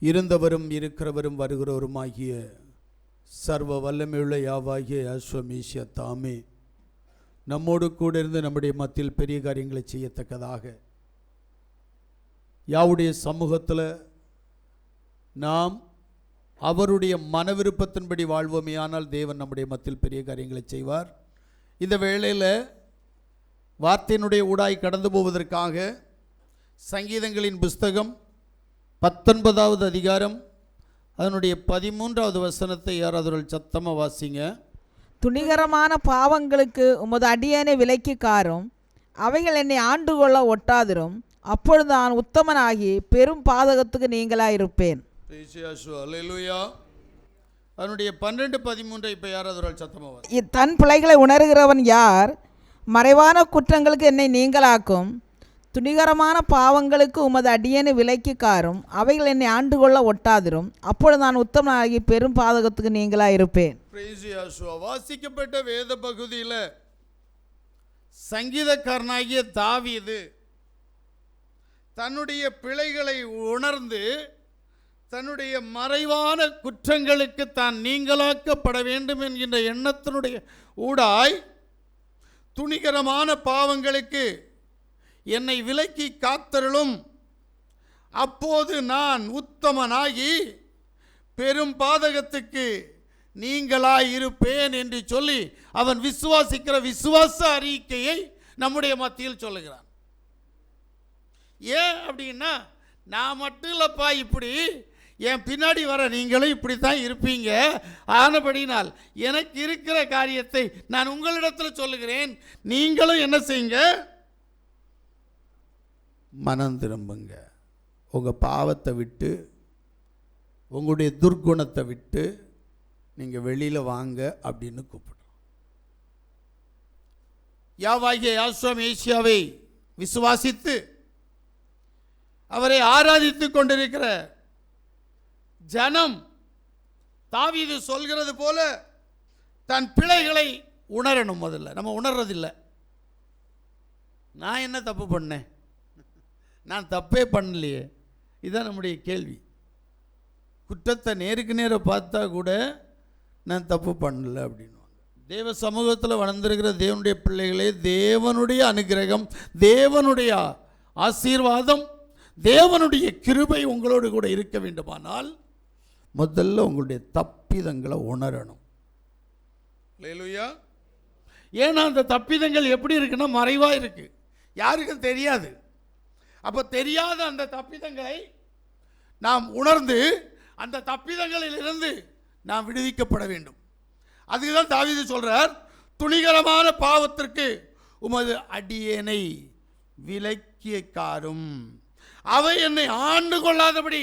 இருந்தவரும் இருக்கிறவரும் வருகிறவருமாகிய சர்வ வல்லமையுள்ள யாவாகிய யெகோவா தாமே நம்மோடு கூட இருந்து நம்முடைய மத்தியில் பெரிய காரியங்களை செய்யத்தக்கதாக யாவுடைய சமூகத்தில் நாம் அவருடைய மன விருப்பத்தின்படி வாழ்வோமே, ஆனால் தேவன் நம்முடைய மத்தியில் பெரிய காரியங்களை செய்வார். இந்த வேளையில் வார்த்தையினுடைய ஊடாய் கடந்து போவதற்காக சங்கீதங்களின் புஸ்தகம் 19வது அதிகாரம் அதனுடைய 13வது வசனத்தை யாராவது சத்தமாக வாசிங்க. துணிகரமான பாவங்களுக்கு உமது அடியேனை விலக்கி காரும், அவைகள் என்னை ஆண்டு கொள்ள ஒட்டாதிரும், அப்பொழுது நான் உத்தமனாகி பெரும் பாதகத்துக்கு நீங்களாயிருப்பேன். அதனுடைய 12-13 இப்போ யாராவது சத்தமாக தன் பிள்ளைகளை உணர்கிறவன் யார்? மறைவான குற்றங்களுக்கு என்னை நீங்களாக்கும், துணிகரமான பாவங்களுக்கு உமது அடியேனை விலக்கி காரும், அவைகள் என்னை ஆண்டு கொள்ள ஒட்டாதிரும், அப்பொழுது நான் உத்தமனாகி பெரும் பாதகத்துக்கு நீங்களாயிருப்பேன். வாசிக்கப்பட்ட வேத பகுதியில் சங்கீதக்காரனாகிய தாவீது தன்னுடைய பிழைகளை உணர்ந்து தன்னுடைய மறைவான குற்றங்களுக்கு தான் நீங்களாக்கப்பட வேண்டும் என்கின்ற எண்ணத்தினுடைய ஊடாய் துணிகரமான பாவங்களுக்கு என்னை விலக்கி காத்தருளும், அப்போது நான் உத்தமனாகி பெரும் பாதகத்துக்கு நீங்களாயிருப்பேன் என்று சொல்லி அவன் விசுவாசிக்கிற விசுவாச அறிக்கையை நம்முடைய மத்தியில் சொல்லுகிறான். ஏன் அப்படின்னா, நான் மட்டும் இல்லைப்பா இப்படி, என் பின்னாடி வர நீங்களும் இப்படித்தான் இருப்பீங்க, ஆனபடினால் எனக்கு இருக்கிற காரியத்தை நான் உங்களிடத்தில் சொல்லுகிறேன், நீங்களும் என்ன செய்யுங்க, மனம் திரும்புங்க, உங்கள் பாவத்தை விட்டு உங்களுடைய துர்குணத்தை விட்டு நீங்கள் வெளியில் வாங்க அப்படின்னு கூப்பிடுறோம். யாவாகிய யெகோவா விசுவாசித்து அவரை ஆராதித்து கொண்டிருக்கிற ஜனம் தாவீது சொல்கிறது போல தன் பிழைகளை உணரணும். முதல்ல நம்ம உணர்றதில்லை. நான் என்ன தப்பு பண்ணேன், நான் தப்பே பண்ணலையே, இதுதான் நம்முடைய கேள்வி. குற்றத்தை நேருக்கு நேர பார்த்தா கூட நான் தப்பு பண்ணலை அப்படின்னு. தேவ சமூகத்தில் வளர்ந்திருக்கிற தேவனுடைய பிள்ளைகளே, தேவனுடைய அனுகிரகம், தேவனுடைய ஆசீர்வாதம், தேவனுடைய கிருபை உங்களோடு கூட இருக்க வேண்டுமானால் முதல்ல உங்களுடைய தப்பிதங்களை உணரணும். அல்லேலூயா. ஏன்னா அந்த தப்பிதங்கள் எப்படி இருக்குன்னா மறைவாக இருக்கு, யாருக்கும் தெரியாது. அப்போ தெரியாத அந்த தப்பிதங்களை நாம் உணர்ந்து அந்த தப்பிதங்களில் இருந்து நாம் விடுவிக்கப்பட வேண்டும். அதுக்குதான் தாவீது சொல்றார், துணிகரமான பாவத்திற்கு உமது அடியேனை விலக்கிய காரும், அவை என்னை ஆண்டு கொள்ளாதபடி,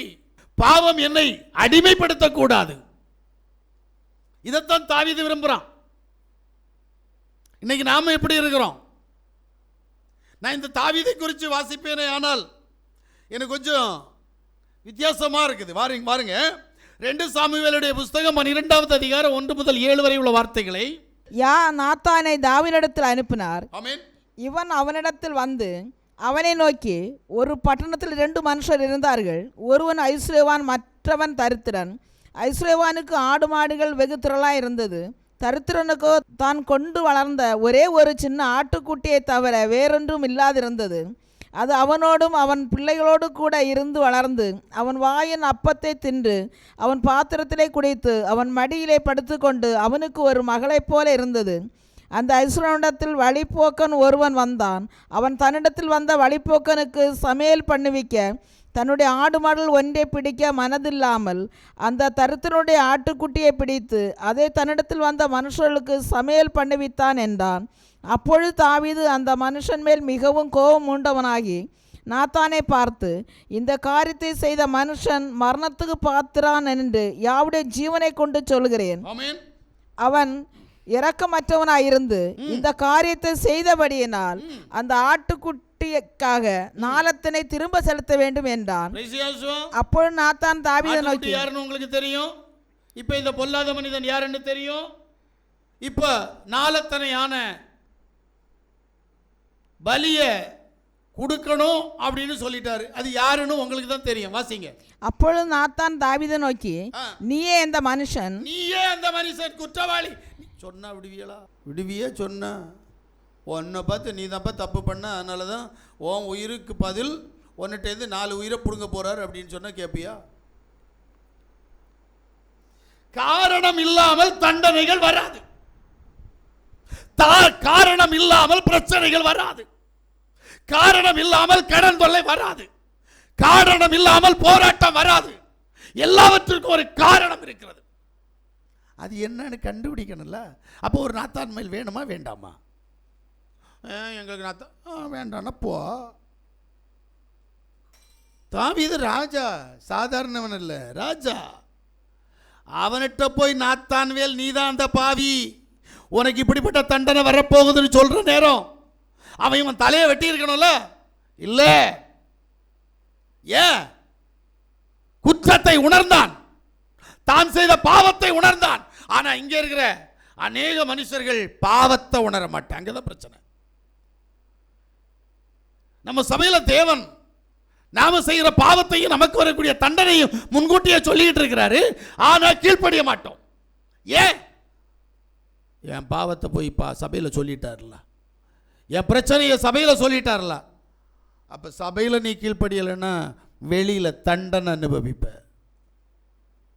பாவம் என்னை அடிமைப்படுத்தக்கூடாது. இதைத்தான் தாவீது விரும்புகிறான். இன்னைக்கு நாம எப்படி இருக்கிறோம்? நான் இந்த தாவீதை குறித்து வாசிப்பேனே, ஆனால் எனக்கு கொஞ்சம் வித்தியாசமா இருக்குது. பாருங்க 2 சாமுவேலுடைய புஸ்தகம் 12வது அதிகாரம் 1 முதல் 7 வரை உள்ள வார்த்தைகளை. நாத்தானை தாவீதிடத்தில் அனுப்பினார். ஆமென். இவன் அவனிடத்தில் வந்து அவனை நோக்கி, ஒரு பட்டணத்தில் 2 மனுஷர் இருந்தார்கள், ஒருவன் ஐஸ்வர்யவான், மற்றவன் தரித்திரன். ஐஸ்வர்யவானுக்கு ஆடு மாடுகள் வெகு திரளாக இருந்தது, தரித்திரனுக்கோ தான் கொண்டு வளர்ந்த ஒரே ஒரு சின்ன ஆட்டுக்குட்டியை தவிர வேறொன்றும் இல்லாதிருந்தது. அது அவனோடும் அவன் பிள்ளைகளோடு கூட இருந்து வளர்ந்து அவன் வாயின் அப்பத்தை தின்று அவன் பாத்திரத்திலே குடித்து அவன் மடியிலே படுத்துக்கொண்டு அவனுக்கு ஒரு மகளைப் போல இருந்தது. அந்த ஐஸ்வர்யனிடத்தில் வழிப்போக்கன் ஒருவன் வந்தான். அவன் தன்னிடத்தில் வந்த வழிப்போக்கனுக்கு சமையல் பண்ணுவிக்க தன்னுடைய ஆடு மாடுகள் ஒன்றை பிடிக்க மனதில்லாமல் அந்த தரித்திரனுடைய ஆட்டுக்குட்டியை பிடித்து அதை தன்னிடத்தில் வந்த மனுஷர்களுக்கு சமையல் பண்ணுவித்தான் என்றான். அப்பொழுது தாவீது அந்த மனுஷன் மேல் மிகவும் கோபம் உண்டவனாகி நாத்தானை பார்த்து, இந்த காரியத்தை செய்த மனுஷன் மரணத்துக்கு பாத்திரான் என்று யாவுடைய ஜீவனை கொண்டு சொல்கிறேன், அவன் இரக்கமற்றவனாயிருந்து இந்த காரியத்தை செய்தபடியினால் அந்த ஆட்டுக்குட்டிக்காக நாலத்தினை திரும்ப செலுத்த வேண்டும் என்றான். அப்பொழுது நாத்தான் தாவீதை நோக்கி, யாருன்னு உங்களுக்கு தெரியும்? இப்ப இந்த பொல்லாத மனிதன் யாருன்னு தெரியும்? இப்ப நாலத்தனையான பலிய கொடுக்கணும் அப்படின்னு சொல்லிட்டாரு. அது யாருன்னு உங்களுக்கு தான் தெரியும். வாசிங்க. அப்பொழுது நாத்தான் தாவீதை நோக்கி, நீயே அந்த மனுஷன், நீயே அந்த மனுஷன் குற்றவாளி. சொன்னா விடுவியலா? விடுவியே சொன்ன உன்னை பார்த்து நீ தான்ப்பா தப்பு பண்ண, அதனால தான் உன் உயிருக்கு பதில் உன்னிட்டேருந்து 4 உயிரை பிடுங்க போறாரு அப்படின்னு சொன்னா கேட்பியா? காரணம் இல்லாமல் தண்டனைகள் வராது. காரணம் இல்லாமல் பிரச்சனைகள் வராது. காரணம் இல்லாமல் கடன் தொல்லை வராது. காரணம் இல்லாமல் போராட்டம் வராது. எல்லாவற்றுக்கும் ஒரு காரணம் இருக்கிறது. அது என்னன்னு கண்டுபிடிக்கணும்ல. அப்போ ஒரு நாத்தான் மேல் வேணுமா வேண்டாமா? எங்களுக்கு நாத்தான் வேண்டாம்னா போ. தாவீது ராஜா, சாதாரணவன் இல்லை, ராஜா. அவன்கிட்ட போய் நாத்தான்வேல் நீதான் அந்த பாவி, உனக்கு இப்படிப்பட்ட தண்டனை வரப்போகுதுன்னு சொல்ற நேரம் அவன் தலையை வெட்டி இருக்கணும்ல. இல்ல, ஏன்? குற்றத்தை உணர்ந்தான், தான் செய்த பாவத்தை உணர்ந்தான். ஆனா இங்க இருக்கிற அநேக மனுஷர்கள் பாவத்தை உணர மாட்டாங்க. அங்கதான் பிரச்சனை. நம்ம சபையில தேவன் நாம செய்கிற பாவத்தையும் நமக்கு வரக்கூடிய தண்டனையும் முன்கூட்டியே சொல்லிட்டு இருக்கிறாரு. ஆனா கீழ்ப்படிய மாட்டோம். ஏன்? என் பாவத்தை போய் சபையில சொல்லிட்டார்ல, என் பிரச்சனையை சபையில சொல்லிட்டார்ல. அப்ப சபையில நீ கீழ்ப்படியலைன்னா வெளியில தண்டனை அனுபவிப்ப.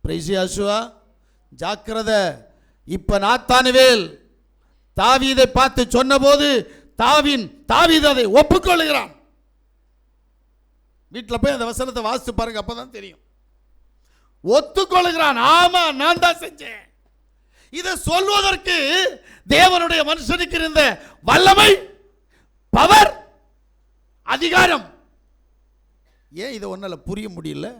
பிரைசியாசுவா, ஜாக்கிரதை. இப்ப நாத்தானுவேல் தாவீதை பார்த்து சொன்னபோது தாவீது அதை ஒப்புக்கொள்கிறான். வீட்டில் போய் அந்த வசனத்தை வாசித்து பாருங்க, அப்பதான் தெரியும். ஒத்துக்கொள்கிறான். ஆமா, நான் தான் செஞ்சேன். இதை சொல்வதற்கு தேவனுடைய மனுஷனுக்கு இருந்த வல்லமை, பவர், அதிகாரம். ஏன் இதை ஒன்னால புரிய முடியல?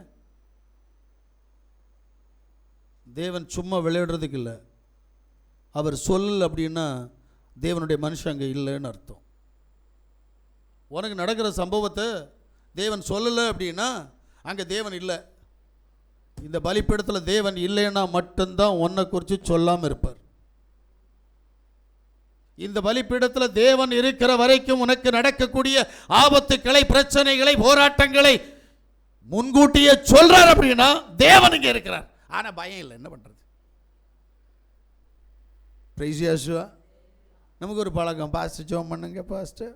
தேவன் சும்மா விளையாடுறதுக்கு இல்லை. அவர் சொல்லல அப்படின்னா தேவனுடைய மனுஷன் அங்கே இல்லைன்னு அர்த்தம். உனக்கு நடக்கிற சம்பவத்தை தேவன் சொல்லலை அப்படின்னா அங்கே தேவன் இல்லை. இந்த பலிப்பீடத்தில் தேவன் இல்லைன்னா மட்டும்தான் உன்னை குறித்து சொல்லாமல் இருப்பார். இந்த பலிப்பீடத்தில் தேவன் இருக்கிற வரைக்கும் உனக்கு நடக்கக்கூடிய ஆபத்துக்களை, பிரச்சனைகளை, போராட்டங்களை முன்கூட்டியே சொல்றார் அப்படின்னா தேவன் இங்கே இருக்கிறார். ஆனால் பயம் இல்லை. என்ன பண்ணுறது? பிரைசியாசுவா, நமக்கு ஒரு பழக்கம், பாஸ்டர் ஜோம் பண்ணுங்க பாஸ்டர்,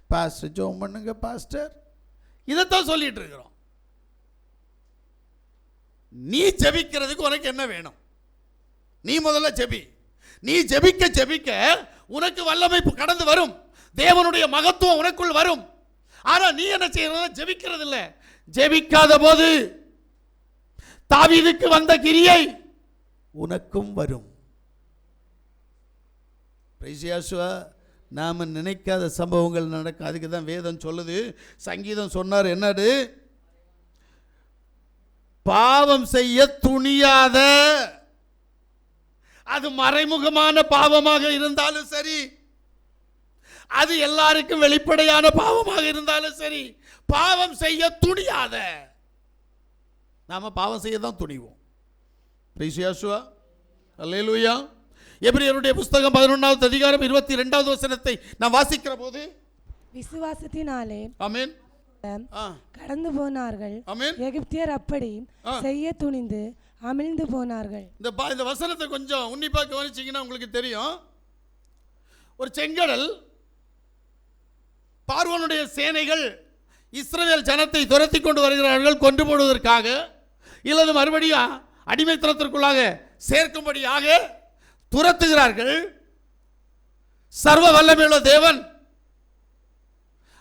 பாஸ்டர் ஜோம் பண்ணுங்க பாஸ்டர், இதைத்தான் சொல்லிட்டு இருக்கிறோம். நீ ஜெபிக்கிறதுக்கு உனக்கு என்ன வேணும்? நீ முதல்ல ஜெபி. நீ ஜெபிக்க ஜெபிக்க உனக்கு வல்லமை கடந்து வரும். தேவனுடைய மகத்துவம் உனக்குள் வரும். ஆனா நீ என்ன செய்யறத? ஜெபிக்கிறது இல்லை. ஜெபிக்காத போது தாவீதுக்கு வந்த கிரியை உனக்கும் வரும். பிரைசியாசுவா, நாம நினைக்காத சம்பவங்கள் நடக்கும். அதுக்கு தான் வேதம் சொல்லுது. சங்கீதம் சொன்னார், என்னது? பாவம் செய்ய துணியாத, அது மறைமுகமான பாவமாக இருந்தாலும் சரி, அது எல்லாருக்கும் வெளிப்படையான பாவமாக இருந்தாலும் சரி, பாவம் செய்ய துணியாத. நாம பாவம் செய்ய தான் துணிவோம். பிரைசியாசுவா, அல்லேலூயா. எபிரேயருடைய புஸ்தகம் 11வது அதிகாரம் 22வது வசனத்தை நான் வாசிக்கிற போது, விசுவாசத்தினாலே ஆமென் கடந்து போனார்கள், ஆமென், எகிப்தியர் அப்படி செய்ய துணிந்து அமிழ்ந்து போனார்கள். இந்த வசனத்தை கொஞ்சம் உன்னிப்பா கவனிச்சீங்கன்னா உங்களுக்கு தெரியும். ஒரு செங்கடல், பார்வோனுடைய சேனைகள் இஸ்ரவேல் ஜனத்தை துரத்தி கொண்டு வருகிறார்கள், கொண்டு போடுவதற்காக, இல்லது மறுபடியும் அடிமைத்தனத்திற்குள்ளாக சேர்க்கும்படியாக துரத்துகிறார்கள். சர்வ வல்லமையுள்ள தேவன்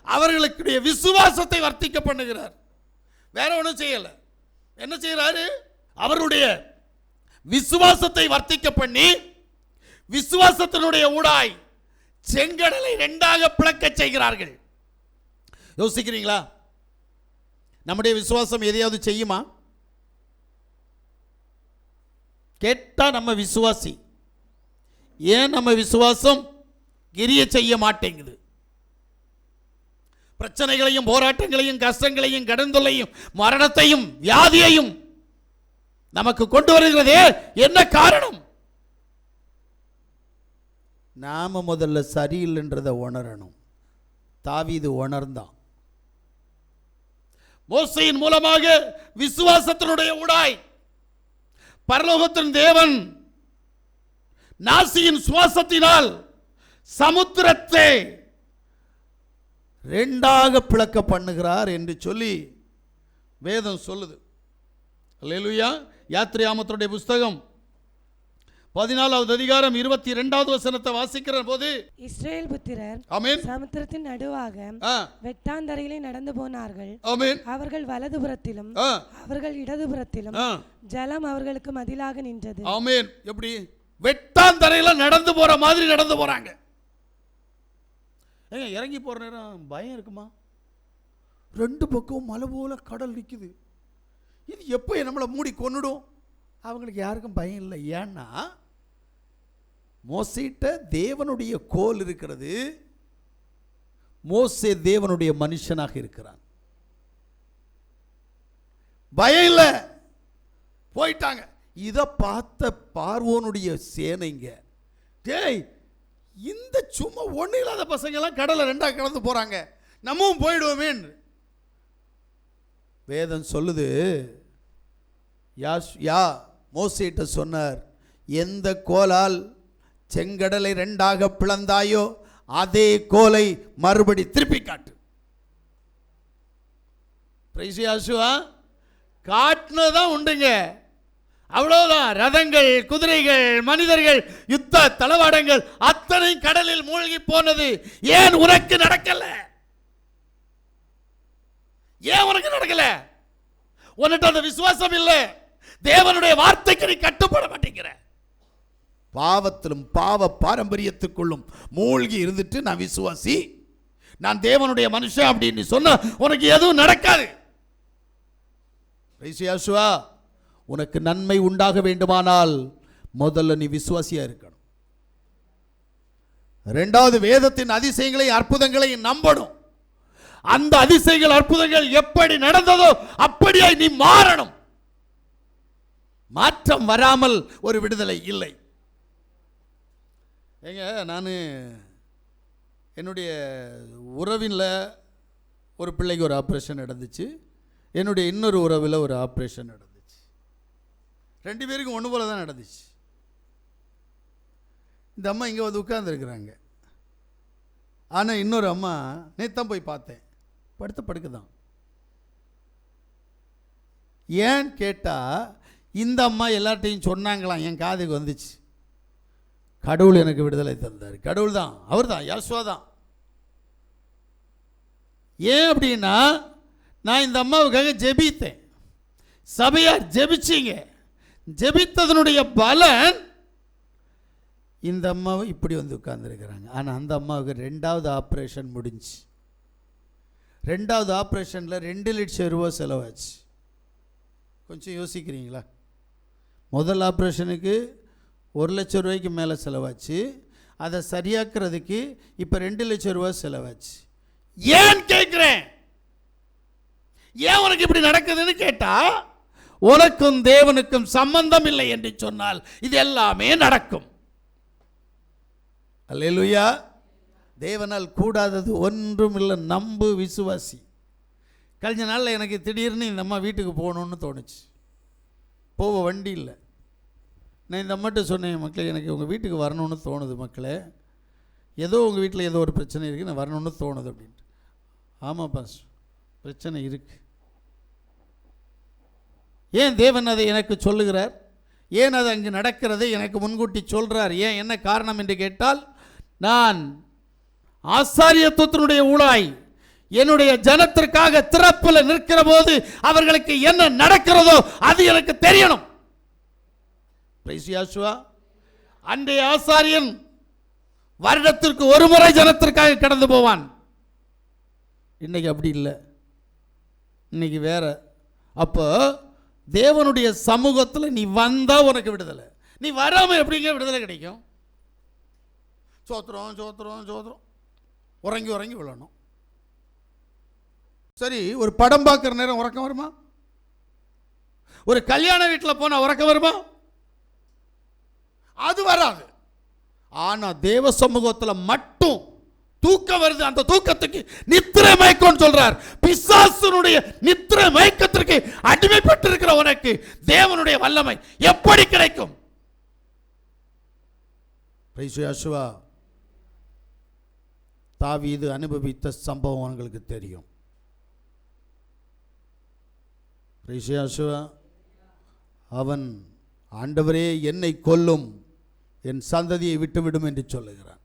அவர்களுடைய விசுவாசத்தை வர்த்திக்க பண்ணுகிறார். வேற ஒன்றும் செய்யல. என்ன செய்யறாரு? அவருடைய விசுவாசத்தை வர்த்திக்க பண்ணி விசுவாசத்தினுடைய ஊடாய் செங்கடலை 2ஆக பிளக்க செய்கிறார்கள். யோசிக்கிறீங்களா? நம்முடைய விசுவாசம் எதையாவது செய்யுமா? கேட்டா நம்ம விசுவாசி. ஏன் நம்ம விசுவாசம் கிரிய செய்ய மாட்டேங்குது? பிரச்சனைகளையும், போராட்டங்களையும், கஷ்டங்களையும், கடந்தொல்லையும், மரணத்தையும், வியாதியையும் நமக்கு கொண்டு வருகிறதே என்ன காரணம்? நாம முதல்ல சரியில்லைன்றதை உணரணும். தாவீது உணர்ந்தான். மோசேயின் மூலமாக விசுவாசத்தினுடைய ஊடாய் பரலோகத்தின் தேவன் நாசியின் சுவாசத்தினால் சமுத்திரத்தை ரெண்டாக பிளக்க பண்ணுகிறார் என்று சொல்லி வேதம் சொல்லுது. அல்லேலூயா. யாத்திராகமத்தினுடைய புஸ்தகம் 14வது அதிகாரம் 22வது வசனத்தை வாசிக்கிற போது, இஸ்ரவேல் புத்திரர் ஆமென், சமுத்திரத்தின் நடுவாக வெட்டாந்தரையிலே நடந்து போனார்கள். ஆமென். அவர்கள் வலதுபுறத்திலும் அவர்கள் இடதுபுறத்திலும் ஜலம் அவர்களுக்கு மதிலாக நின்றது. ஆமென். எப்படி? வெட்டாந்தரையில நடந்து போற மாதிரி நடந்து போறாங்க. ஏங்க, இறங்கி போற நேரம் பயம் இருக்குமா? ரெண்டு பக்கம் மலை போல கடல் நிக்குது. இது எப்போ நம்மளை மூடி கொன்னுடும்? அவங்களுக்கு யாருக்கும் பயம் இல்லை. ஏன்னா மோசேட்ட தேவனுடைய கோல் இருக்கிறது. மோசே தேவனுடைய மனுஷனாக இருக்கிறான். பயம் இல்லை, போயிட்டாங்க. இதை பார்த்த பார்வோனுடைய சேனைங்க, டேய், இந்த சும்மா ஒன்றும் இல்லாத பசங்கெல்லாம் கடலை ரெண்டாக கடந்து போறாங்க, நம்மவும் போயிடுவோமே. வேதம் சொல்லுது, மோசேட்ட சொன்னார், எந்த கோலால் செங்கடலை ரெண்டாக பிளந்தாயோ அதே கோலை மறுபடி திருப்பி காட்டு. காட்டுனதான் உண்டுங்க, அவ்வளவுதான். ரதங்கள், குதிரைகள், மனிதர்கள், யுத்த தளவாடங்கள் அத்தனை கடலில் மூழ்கி போனது. ஏன் உனக்கு நடக்கல? ஏன் உனக்கு நடக்கல? உன்னிட்ட அந்த விசுவாசம் இல்லை. தேவனுடைய வார்த்தைக்கு நீ கட்டுப்பட மாட்டேங்கிற. பாவத்திலும் பாவ பாரம்பரியத்துக்குள்ளும் மூழ்கி இருந்துட்டு நான் விசுவாசி, நான் தேவனுடைய மனுஷன் அப்படின்னு சொன்ன உனக்கு எதுவும் நடக்காது. உனக்கு நன்மை உண்டாக வேண்டுமானால் முதல்ல நீ விசுவாசியா இருக்கணும். இரண்டாவது, வேதத்தின் அதிசயங்களை அற்புதங்களை நம்பணும். அந்த அதிசயங்கள் அற்புதங்கள் எப்படி நடந்ததோ அப்படியே நீ மாறணும். மாற்றம் வராமல் ஒரு விடுதலை இல்லை. ஏங்க, நான் என்னுடைய உறவில் ஒரு பிள்ளைக்கு ஒரு ஆப்ரேஷன் நடந்துச்சு. என்னுடைய இன்னொரு உறவில் ஒரு ஆப்ரேஷன் நடந்துச்சு. ரெண்டு பேருக்கும் ஒன்று போல தான் நடந்துச்சு. இந்த அம்மா இங்கே வந்து உட்கார்ந்துருக்குறாங்க. ஆனால் இன்னொரு அம்மா நேத்தான் போய் பார்த்தேன், படுத்த படுக்க தான். ஏன்னு கேட்டால், இந்த அம்மா எல்லார்ட்டையும் சொன்னாங்களாம், என் காதுக்கு வந்துச்சு, கடவுள் எனக்கு விடுதலை தந்தார். கடவுள் தான், அவர் தான், யேசுவா தான். ஏன் அப்படின்னா, நான் இந்த அம்மாவுக்காக ஜெபித்தேன், சபையார் ஜெபிச்சிங்க. ஜெபித்ததனுடைய பலன் இந்த அம்மாவை இப்படி வந்து உட்கார்ந்துருக்கிறாங்க. ஆனால் அந்த அம்மாவுக்கு ரெண்டாவது ஆப்ரேஷன் முடிஞ்சு. ரெண்டாவது ஆப்ரேஷனில் 2 லட்சம் ரூபா செலவாச்சு. கொஞ்சம் யோசிக்கிறீங்களா? முதல் ஆப்ரேஷனுக்கு 1 லட்சம் ரூபாய்க்கு மேலே செலவாச்சு. அதை சரியாக்குறதுக்கு இப்போ 2 லட்சம் ரூபா செலவாச்சு. ஏன் கேட்குறேன்? ஏன் உனக்கு இப்படி நடக்குதுன்னு கேட்டா, உனக்கும் தேவனுக்கும் சம்பந்தம் இல்லை என்று சொன்னால் இது எல்லாமே நடக்கும். அல்லேலூயா. தேவனால் கூடாதது ஒன்றும் இல்லை. நம்பு, விசுவாசி. கழிஞ்ச நாளில் எனக்கு திடீர்னு இந்த அம்மா வீட்டுக்கு போகணுன்னு தோணுச்சு. போக வண்டி இல்லை. நான் இந்த அம்மாட்ட சொன்னேன், மக்களே, எனக்கு உங்கள் வீட்டுக்கு வரணும்னு தோணுது மக்களே, ஏதோ உங்கள் வீட்டில் ஏதோ ஒரு பிரச்சனை இருக்குது, நான் வரணும்னு தோணுது அப்படின்ட்டு. ஆமாம் பாஸ், பிரச்சனை இருக்குது. ஏன் தேவன் அதை எனக்கு சொல்லுகிறார்? ஏன் அது அங்கு நடக்கிறதை எனக்கு முன்கூட்டி சொல்கிறார்? ஏன், என்ன காரணம் என்று கேட்டால், நான் ஆசாரியத்துவத்தினுடைய ஊழாய் என்னுடைய ஜனத்திற்காக திறப்பில் நிற்கிற போது அவர்களுக்கு என்ன நடக்கிறதோ அது எனக்கு தெரியணும். அன்றைய ஆசாரியன் வருடத்திற்கு ஒரு முறை ஜனத்திற்காக கடந்து போவான். இன்னைக்கு அப்படி இல்லை, இன்னைக்கு வேற. அப்போ தேவனுடைய சமூகத்தில் நீ வந்தா உனக்கு விடுதலை, நீ வராம எப்படிங்க விடுதலை கிடைக்கும்? சோத்திரம் சோத்திரம் சோத்திரம், உறங்கி உறங்கி விழணும். சரி, ஒரு படம் பார்க்குற நேரம் உறக்கம் வருமா? ஒரு கல்யாண வீட்டில் போனால் உறக்கம் வருமா? அது வராது. ஆனால் தேவ சமூகத்தில் மட்டும் தூக்கம் வருது, அந்த தூக்கத்துக்கு நித்திரை மயக்கம் சொல்றார். பிசாசுனுடைய நித்திரை மயக்கத்திற்கு அடிமைப்பட்டு இருக்கிற உனக்கு தேவனுடைய வல்லமை எப்படி கிடைக்கும்? தாவீது அனுபவித்த சம்பவம் உங்களுக்கு தெரியும். அவன் ஆண்டவரே என்னை கொல்லும், என் சந்ததியை விட்டுவிடும் என்று சொல்லுகிறான்.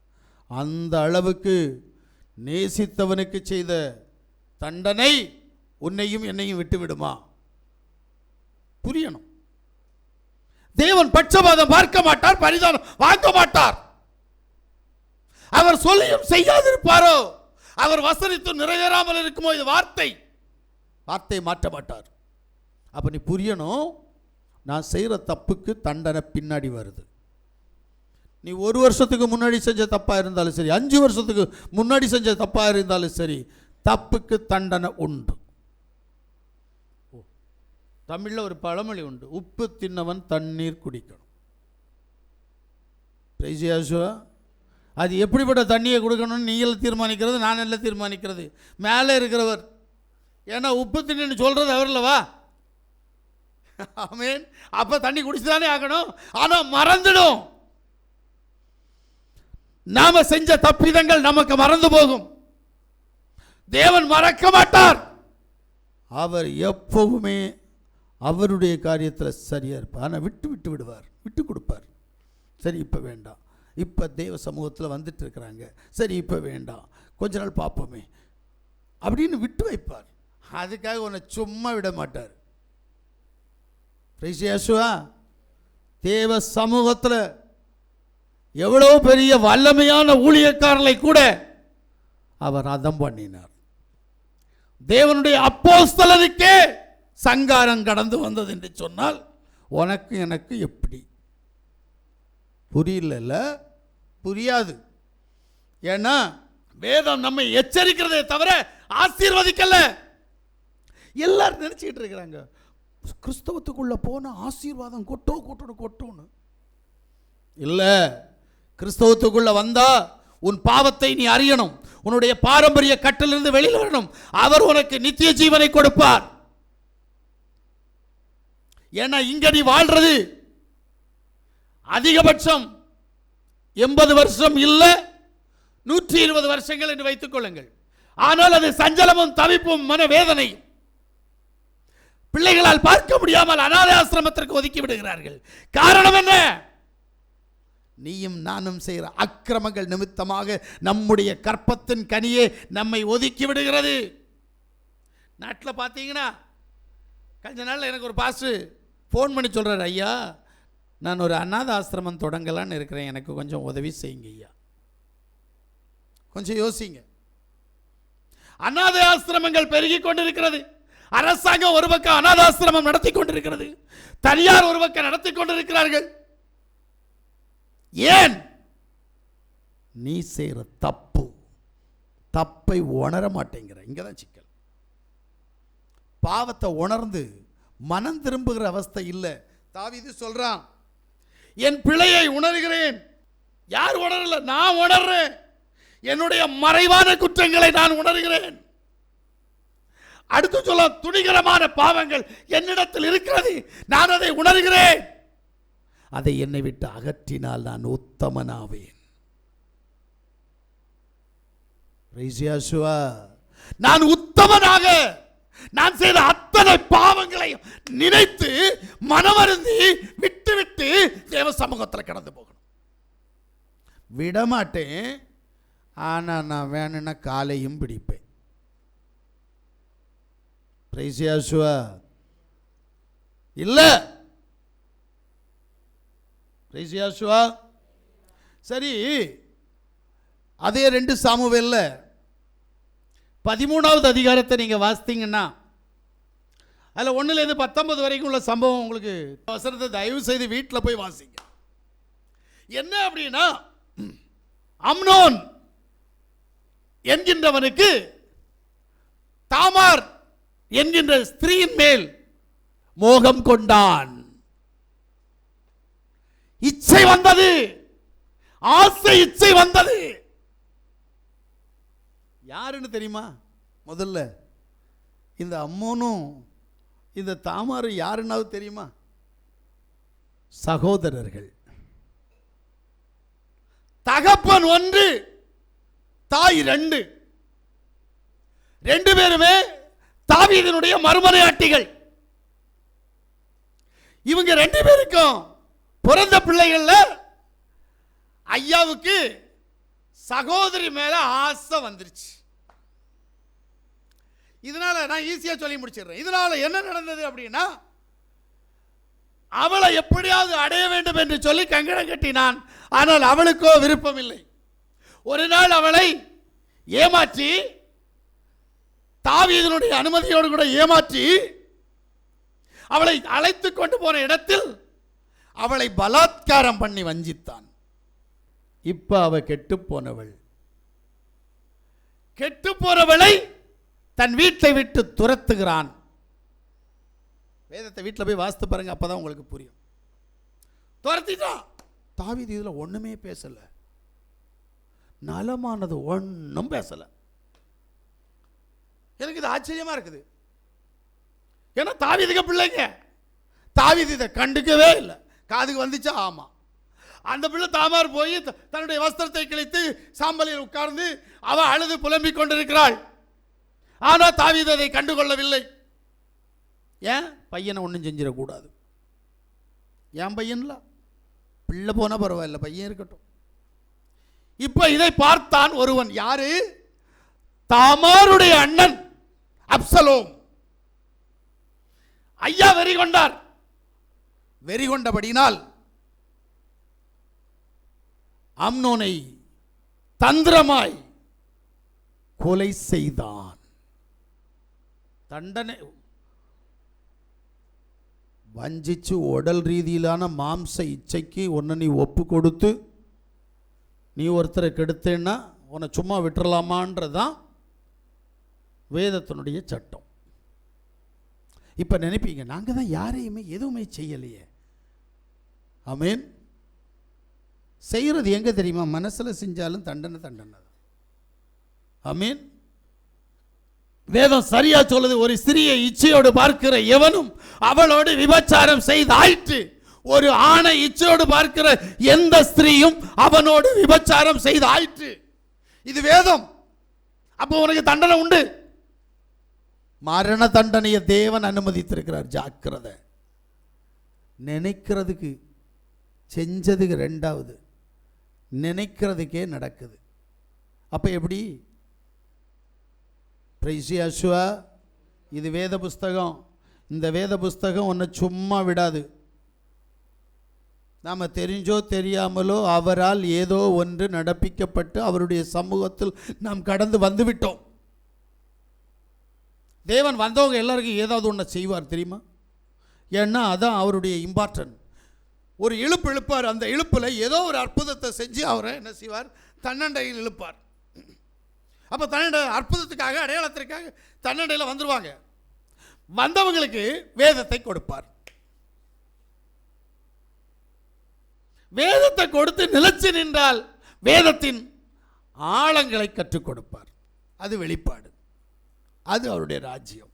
அந்த அளவுக்கு நேசித்தவனுக்கு செய்த தண்டனை உன்னையும் என்னையும் விட்டுவிடுமா? புரியணும். தேவன் பட்சபாதம் பார்க்க மாட்டார், பரிதானம் வாங்க மாட்டார். அவர் சொல்லியும் செய்யாதிருப்பாரோ? அவர் வசனித்து நிறைவேறாமல் இருக்குமோ? இது வார்த்தை மாற்ற மாட்டார். அப்ப நீ புரியணும், நான் செய்கிற தப்புக்கு தண்டனை பின்னாடி வருது. நீ 1 வருஷத்துக்கு முன்னாடி செஞ்ச தப்பாக இருந்தாலும் சரி, 5 வருஷத்துக்கு முன்னாடி செஞ்ச தப்பாக இருந்தாலும் சரி, தப்புக்கு தண்டனை உண்டு. தமிழில் ஒரு பழமொழி உண்டு, உப்பு தின்னவன் தண்ணீர் குடிக்கணும். அது எப்படிப்பட்ட தண்ணியை கொடுக்கணும்னு நீங்கள் தீர்மானிக்கிறது, நான் எல்லாம் தீர்மானிக்கிறது மேலே இருக்கிறவர். ஏன்னா உப்பு தின்னு சொல்கிறது அவர் இல்லவா? ஆமென். அப்போ தண்ணி குடிச்சுதானே ஆகணும். ஆனால் மறந்துடும். நாம செஞ்ச தப்பிதங்கள் நமக்கு மறந்து போகும். தேவன் மறக்க மாட்டார். அவர் எப்பவுமே அவருடைய காரியத்தில் சரியா இருப்பார். ஆனால் விட்டு விடுவார், விட்டு கொடுப்பார். சரி இப்போ வேண்டாம், இப்போ தேவ சமூகத்தில் வந்துட்டு இருக்கிறாங்க, சரி இப்போ வேண்டாம், கொஞ்ச நாள் பார்ப்போமே அப்படின்னு விட்டு வைப்பார். அதுக்காக உன்னை சும்மா விட மாட்டார். தேவ சமூகத்தில் எவ்வளோ பெரிய வல்லமையான ஊழியக்காரர்களை கூட அவர் அதம் பண்ணினார். தேவனுடைய அப்போஸ்தலனுக்கே சங்காரம் கடந்து வந்தது என்று சொன்னால் உனக்கு எனக்கு எப்படி புரியல? புரியாது. ஏன்னா வேதம் நம்மை எச்சரிக்கிறதே தவிர ஆசீர்வதிக்கல. எல்லாரும் நினைச்சிட்டு இருக்கிறாங்க கிறிஸ்தவத்துக்குள்ள போன ஆசீர்வாதம் கொட்டோன்னு. இல்ல, கிறிஸ்தவத்துக்குள்ள வந்தா உன் பாவத்தை நீ அறியணும், உன்னுடைய பாரம்பரிய கட்டிலிருந்து வெளியில் வரணும். அவர் உனக்கு நித்திய ஜீவனை கொடுப்பார். ஏன்னா இங்க நீ வாழ்றது அதிகபட்சம் 80 வருஷம் இல்ல 120 வருஷங்கள் என்று வைத்துக் கொள்ளுங்கள். ஆனால் அது சஞ்சலமும் தவிப்பும் மனவேதனையும். பிள்ளைகளால் பார்க்க முடியாமல் அநாதை ஆசிரமத்திற்கு ஒதுக்கி விடுகிறார்கள். காரணம் என்ன? நீயும் நானும் செய்கிற அக்கிரமங்கள் நிமித்தமாக நம்முடைய கற்பத்தின் கனியே நம்மை ஒதுக்கி விடுகிறது. நாட்டில் பார்த்தீங்கன்னா கொஞ்ச நாள் எனக்கு ஒரு பாஸ்டர் ஃபோன் பண்ணி சொல்கிறார், ஐயா நான் ஒரு அநாத ஆசிரமம் தொடங்கலான்னு இருக்கிறேன், எனக்கு கொஞ்சம் உதவி செய்யுங்க ஐயா. கொஞ்சம் யோசிங்க. அநாத ஆசிரமங்கள் பெருகி கொண்டிருக்கிறது. அரசாங்கம் ஒரு பக்கம் அநாத ஆசிரமம் நடத்தி கொண்டிருக்கிறது, தனியார் ஒரு பக்கம் நடத்தி கொண்டிருக்கிறார்கள். ஏன்? நீ செய்கிற தப்பை உணர மாட்டேங்கிற. இங்கதான் சிக்கல். பாவத்தை உணர்ந்து மனம் திரும்புகிற அவஸ்தை இல்லை. தாவீது சொல்றான், என் பிழையை உணர்கிறேன். யார் உணரல? நான் உணர்றேன். என்னுடைய மறைவான குற்றங்களை நான் உணர்கிறேன். அடுத்து சொல்ல, துணிகரமான பாவங்கள் என்னிடத்தில் இருக்கிறது, நான் அதை உணர்கிறேன். அதை என்னை விட்டு அகற்றினால் நான் உத்தமனாவேன். நான் உத்தமனாக நான் செய்த அத்தனை பாவங்களையும் நினைத்து மனமருந்தி விட்டு தேவ சமூகத்தில் கடந்து போகணும். விடமாட்டேன். ஆனா நான் வேணும்னா காலையும் பிடிப்பேன். இல்ல சரி. அதே 2 சாமுவேல்ல 13வது அதிகாரத்தை நீங்க வாசித்தீங்கன்னா அதுல 1லேருந்து 19 வரைக்கும் உள்ள சம்பவம் உங்களுக்கு வசனத்தை தயவு செய்து வீட்டில் போய் வாசிங்க. என்ன அப்படின்னா, அம்னோன் என்கின்றவனுக்கு தாமார் என்கின்ற ஸ்திரீயின் மேல் மோகம் கொண்டான். இச்சை வந்தது, ஆசை இச்சை வந்தது. யாருன்னு தெரியுமா? முதல்ல இந்த அம்மோனும் இந்த தாமாரும் யாருன்னாவது தெரியுமா? சகோதரர்கள். தகப்பன் ஒன்று, தாய் ரெண்டு. ரெண்டு பேருமே தாவீதினுடைய மறுமனையாட்டிகள். இவங்க ரெண்டு பேருக்கும் பிறந்த பிள்ளைகள்ல ஐயாவுக்கு சகோதரி மேல ஆசை வந்துருச்சு. இதனால நான் ஈஸியா சொல்லி முடிச்சிடுறேன். இதனால என்ன நடந்தது அப்படின்னா, அவளை எப்படியாவது அடைய வேண்டும் என்று சொல்லி கங்கணம் கட்டினான். ஆனால் அவளுக்கோ விருப்பம் இல்லை. ஒரு நாள் அவளை ஏமாற்றி, தாவீதினுடைய அனுமதியோடு கூட ஏமாற்றி அவளை அழைத்து கொண்டு போன இடத்தில் அவளை பலாத்காரம் பண்ணி வஞ்சித்தான். இப்ப அவ கெட்டு போனவள். கெட்டு போனவளை தன் வீட்டை விட்டு துரத்துகிறான். வேதத்தை வீட்டில் போய் வாசித்து பாருங்க, அப்பதான் உங்களுக்கு புரியும். துரத்திட்டான். தாவீது இதுல ஒண்ணுமே பேசல, நலமானது ஒன்றும் பேசல. எனக்கு இது ஆச்சரியமா இருக்குது. ஏன்னா தாவீதுக்கு பிள்ளைங்க. தாவீது இதை கண்டுக்கவே இல்லை. காதுக்கு வந்துச்சா? ஆமா. அந்த பிள்ளை தாமார் போய் தன்னுடைய வஸ்திரத்தை கிழித்து சாம்பலில் உட்கார்ந்து அவ அழுது புலம்பிக் கொண்டிருக்கிறாள். ஆனா தாவீது அதை கண்டுகொள்ளவில்லை. ஏன்? பையனை ஒன்றும் செஞ்சிடக்கூடாது. ஏன் பையன்ல பிள்ளை போனா பரவாயில்ல, பையன் இருக்கட்டும். இப்ப இதை பார்த்தான் ஒருவன். யாரு? தாமாருடைய அண்ணன் அப்சலோம். ஐயா வெறி கொண்டார். வெறி கொண்டபடினால் அம்னோனை தந்திரமாய் கொலை செய்தான். தண்டனை வஞ்சிச்சு உடல் ரீதியிலான மாம்ச இச்சைக்கு ஒன்று நீ ஒப்பு கொடுத்து நீ ஒருத்தரை கெடுத்தேன்னா உன்னை சும்மா விட்டுறலாமான்றதான் வேதத்தினுடைய சட்டம். இப்போ நினைப்பீங்க, நாங்கள் தான் யாரையுமே எதுவுமே செய்யலையே. ஆமேன். செய்கிறது எங்கே தெரியுமா? மனசில் செஞ்சாலும் தண்டனை தான். ஆமேன். வேதம் சரியா சொல்லுது, ஒரு ஸ்திரியை இச்சையோடு பார்க்கிற எவனும் அவளோடு விபச்சாரம் செய்தாயிற்று. ஒரு ஆணை இச்சையோடு பார்க்கிற எந்த ஸ்திரீயும் அவனோடு விபச்சாரம் செய்தாயிற்று. இது வேதம். அப்போ உனக்கு தண்டனை உண்டு. மரண தண்டனையை தேவன் அனுமதித்திருக்கிறார். ஜாக்கிரதை. நினைக்கிறதுக்கு செஞ்சதுக்கு ரெண்டாவது, நினைக்கிறதுக்கே நடக்குது. அப்ப எப்படி? இது வேத புஸ்தகம். இந்த வேத புஸ்தகம் ஒன்று சும்மா விடாது. நாம் தெரிஞ்சோ தெரியாமலோ அவரால் ஏதோ ஒன்று நடப்பிக்கப்பட்டு அவருடைய சமூகத்தில் நாம் கடந்து வந்துவிட்டோம். தேவன் வந்தவங்க எல்லாருக்கும் ஏதாவது ஒன்று செய்வார் தெரியுமா? ஏன்னா அதான் அவருடைய இம்பார்ட்டன்ட். ஒரு இழுப்பு இழுப்பார். அந்த இழுப்பில் ஏதோ ஒரு அற்புதத்தை செஞ்சு அவரை என்ன செய்வார்? தன்னண்டையில் இழுப்பார். அப்போ தன்னண்டை அற்புதத்துக்காக, அடையாளத்திற்காக தன்னண்டையில் வந்துடுவாங்க. வந்தவங்களுக்கு வேதத்தை கொடுப்பார். வேதத்தை கொடுத்து நிலைச்சு நின்றால் வேதத்தின் ஆழங்களை கற்றுக் கொடுப்பார். அது வெளிப்பாடு. அது அவருடைய ராஜ்யம்.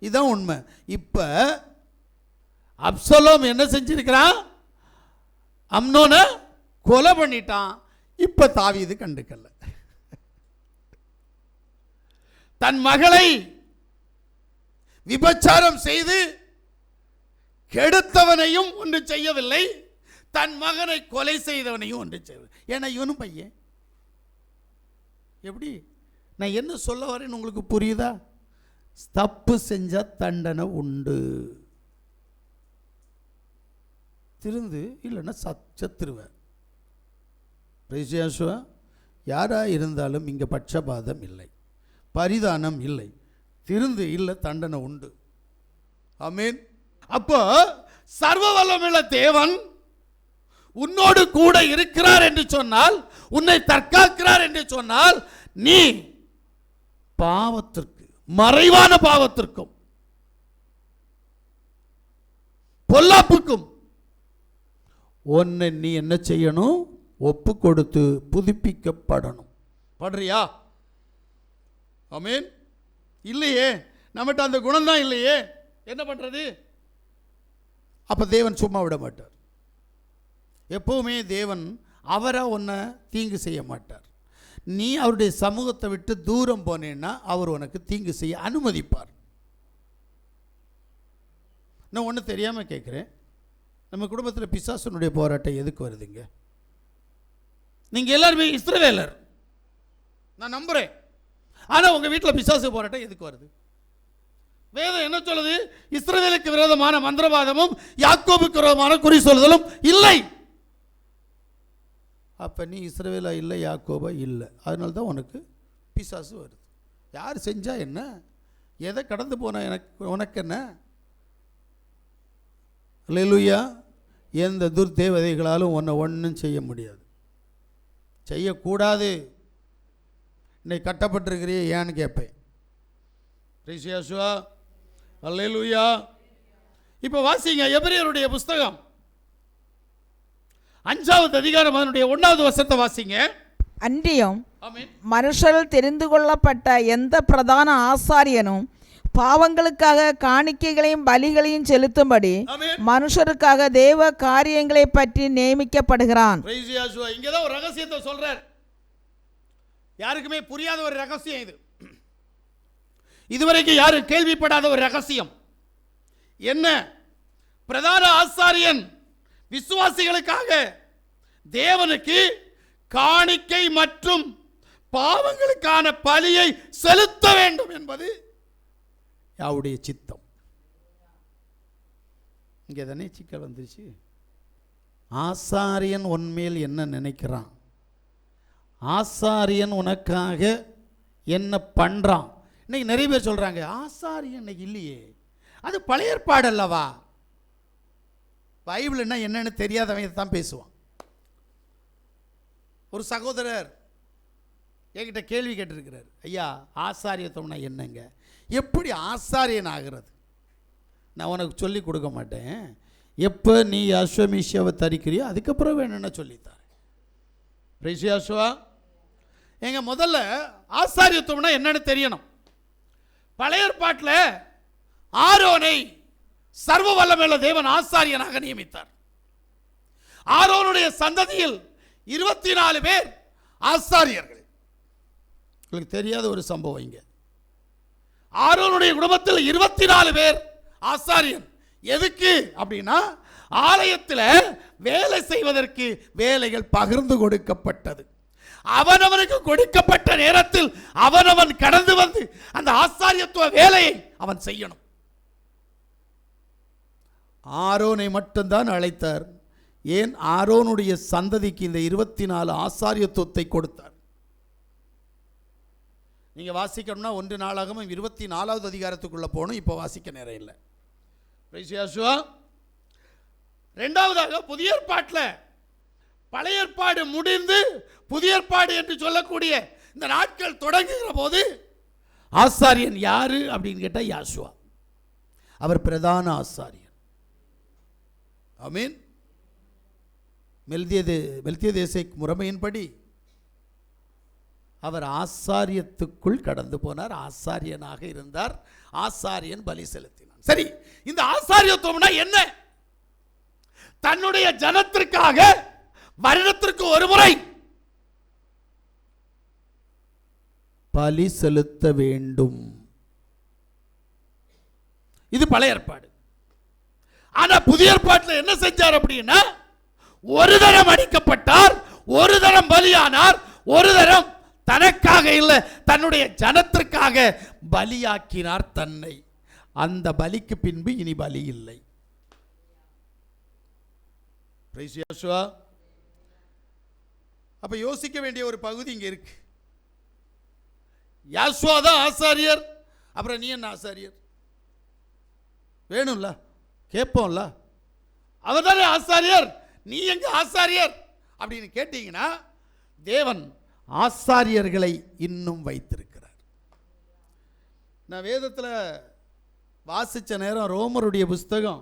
இதுதான் உண்மை. இப்ப அப்சலோம் என்ன செஞ்சிருக்கிறான்? அம்னோனை கொலை பண்ணிட்டான். இப்ப தாவீது கண்டுக்கல. தன் மகளை விபச்சாரம் செய்து கெடுத்தவனையும் ஒன்று செய்யவில்லை, தன் மகனை கொலை செய்தவனையும் ஒன்று செய்யவில்லை. ஏன்னா இவனும் பையன். எப்படி? நான் என்ன சொல்ல வரேன்னு உங்களுக்கு புரியுதா? தப்பு செஞ்ச தண்டனை உண்டு. திருந்து இல்லைன்னா சத்துருவேன். யாரா இருந்தாலும் இங்க பட்சபாதம் இல்லை, பரிதானம் இல்லை, திருந்து இல்லை, தண்டனை உண்டு. ஆமென். அப்போ சர்வ வல்லமையுள்ள தேவன் உன்னோடு கூட இருக்கிறார் என்று சொன்னால், உன்னை தற்காக்கிறார் என்று சொன்னால், நீ பாவத்திற்கு, மறைவான பாவத்திற்கும் பொல்லாப்புக்கும் ஒன்னை நீ என்ன செய்யணும்? ஒப்பு கொடுத்து புதுப்பிக்கப்படணும். பாடுறியா? ஆமென். இல்லையே, நம்மகிட்ட அந்த குணம் தான் இல்லையே, என்ன பண்றது? அப்ப தேவன் சும்மா விட மாட்டார். எப்பவுமே தேவன் அவரா உன்னை தீங்கு செய்ய மாட்டார். நீ அவருடைய சமூகத்தை விட்டு தூரம் போனேன்னா அவர் உனக்கு தீங்கு செய்ய அனுமதிப்பார். நான் ஒன்று தெரியாமல் கேட்குறேன், நம்ம குடும்பத்தில் பிசாசனுடைய போராட்டம் எதுக்கு வருதுங்க? நீங்கள் எல்லாருமே இஸ்ரவேலர், நான் நம்புகிறேன். ஆனால் உங்கள் வீட்டில் பிசாசு போராட்டம் எதுக்கு வருது? வேதம் என்ன சொல்லுது? இஸ்ரவேலுக்கு விரோதமான மந்திரவாதமும் யாக்கோபுக்கு விரோதமான குறி சொல்லுதலும் இல்லை. அப்போ நீ இஸ்ரவேலா இல்லை, யாக்கோபா இல்லை, அதனால தான் உனக்கு பிசாசு வருது. யார் செஞ்சா என்ன, எதை கடந்து போன உனக்கு என்ன? அல்லேலூயா. எந்த துர்தேவதைகளாலும் உன்னை ஒன்றும் செய்ய முடியாது, செய்யக்கூடாது. இன்னைக்கு கட்டப்பட்டிருக்கிறியே ஏன்னு கேட்பேன். அல்லேலூயா. இப்போ வாசிங்க எபிரேயருடைய புஸ்தகம் 5வது அதிகாரம் அதனுடைய 1வது வசனத்தை வாசிங்க. அன்றியும் மனுஷர்கள் தெரிந்து கொள்ளப்பட்ட எந்த பிரதான ஆசாரியனும் பாவங்களுக்காக காணிக்கைகளையும் பலிகளையும் செலுத்தும்படி மனுஷருக்காக தேவ காரியங்களை பற்றி நியமிக்கப்படுகிறான். இங்கதான் ஒரு ரகசியத்தை சொல்றார். யாருக்குமே புரியாத ஒரு ரகசியம் இது, இதுவரைக்கும் யாரும் கேள்விப்படாத ஒரு ரகசியம். என்ன? பிரதான ஆசாரியன் விசுவாசிகளுக்காக தேவனுக்கு காணிக்கை மற்றும் பாவங்களுக்கான பலியை செலுத்த வேண்டும் என்பது யாவுடைய சித்தம். இங்கே தானே சிக்கல் வந்துருச்சு. ஆசாரியன் உன்மேல் என்ன நினைக்கிறான், ஆசாரியன் உனக்காக என்ன பண்றான். இன்னைக்கு நிறைய பேர் சொல்றாங்க ஆசாரியன் இன்னைக்கு இல்லையே, அது பழைய ஏற்பாடு அல்லவா. பைபிள்னா என்னன்னு தெரியாதவங்க தான் பேசுவான். ஒரு சகோதரர் என்கிட்ட கேள்வி கேட்டிருக்கிறார், ஐயா ஆசாரியத்தம்னா என்னங்க, எப்படி ஆசாரியன் ஆகிறது? நான் உனக்கு சொல்லி கொடுக்க மாட்டேன். எப்போ நீ அஸ்வமிஷாவை தரிக்கிறியோ அதுக்கப்புறம் வேணும்னா சொல்லித்தார். பிரைசியாசுவா எங்க முதல்ல ஆசாரியத்துவம்னா என்னன்னு தெரியணும். பழைய ஏற்பாட்டில் ஆரோனை சர்வ வல்லமையுள்ள தேவன் ஆசாரியனாக நியமித்தார். ஆரோனுடைய சந்ததியில் 24 பேர் ஆசாரியர்கள். உங்களுக்கு தெரியாத ஒரு சம்பவம், இங்க ஆரோனுடைய குடும்பத்தில் 24 பேர் ஆசாரியன். எதுக்கு அப்படின்னா ஆலயத்தில் வேலை செய்வதற்கு வேலைகள் பகிர்ந்து கொடுக்கப்பட்டது. அவனவனுக்கு கொடுக்கப்பட்ட நேரத்தில் அவனவன் கடந்து வந்து அந்த ஆசாரியத்துவ வேலையை அவன் செய்யணும். ஆரோனை மட்டும்தான் அழைத்தார். ஏன்? ஆரோனுடைய சந்ததிக்கு இந்த 24 ஆசாரியத்துவத்தை கொடுத்தார். நீங்க வாசிக்கணும்னா 1 நாளாகமம் 24வது அதிகாரத்துக்குள்ள போகணும். இப்போ வாசிக்க நேரம் இல்லை. இரண்டாவதாக புதிய ஏற்பாட்டில் பழைய ஏற்பாடு முடிந்து புதிய ஏற்பாடு என்று சொல்லக்கூடிய இந்த நாட்கள் தொடங்குகிற போது ஆசாரியன் யாரு அப்படின்னு கேட்டா யாசுவா. அவர் பிரதான ஆசாரியன். ஆமென். மெல்கியேதேசை முறைமையின்படி அவர் ஆசாரியத்துக்குள் கடந்து போனார், ஆசாரியனாக இருந்தார், ஆசாரியன் பலி செலுத்தினார். சரி, இந்த ஆசாரியத்துவம்னா என்ன? தன்னுடைய ஜனத்திற்காக வருடத்திற்கு ஒரு முறை பலி செலுத்த வேண்டும். இது பழைய ஏற்பாடு. ஆனா புதிய ஏற்பாட்டில் என்ன செஞ்சார் அப்படின்னா, ஒரு தரம் அடிக்கப்பட்டார், ஒரு தரம் பலியானார், ஒரு தரம் தனக்காக இல்லை தன்னுடைய ஜனத்திற்காக பலியாக்கினார் தன்னை. அந்த பலிக்கு பின்பு இனி பலி இல்லை. அப்ப யோசிக்க வேண்டிய ஒரு பகுதி இங்க இருக்கு. யாசுவா தான் ஆசாரியர், அப்புறம் நீ என்ன ஆசாரியர்? வேணும்ல, கேட்போம்ல. அவர் தானே ஆசாரியர், நீ எங்க ஆசாரியர் அப்படின்னு கேட்டீங்கன்னா, தேவன் ஆசாரியர்களை இன்னும் வைத்திருக்கிறார். நான் வேதத்தில் வாசிச்ச நேரம் ரோமருடைய புஸ்தகம்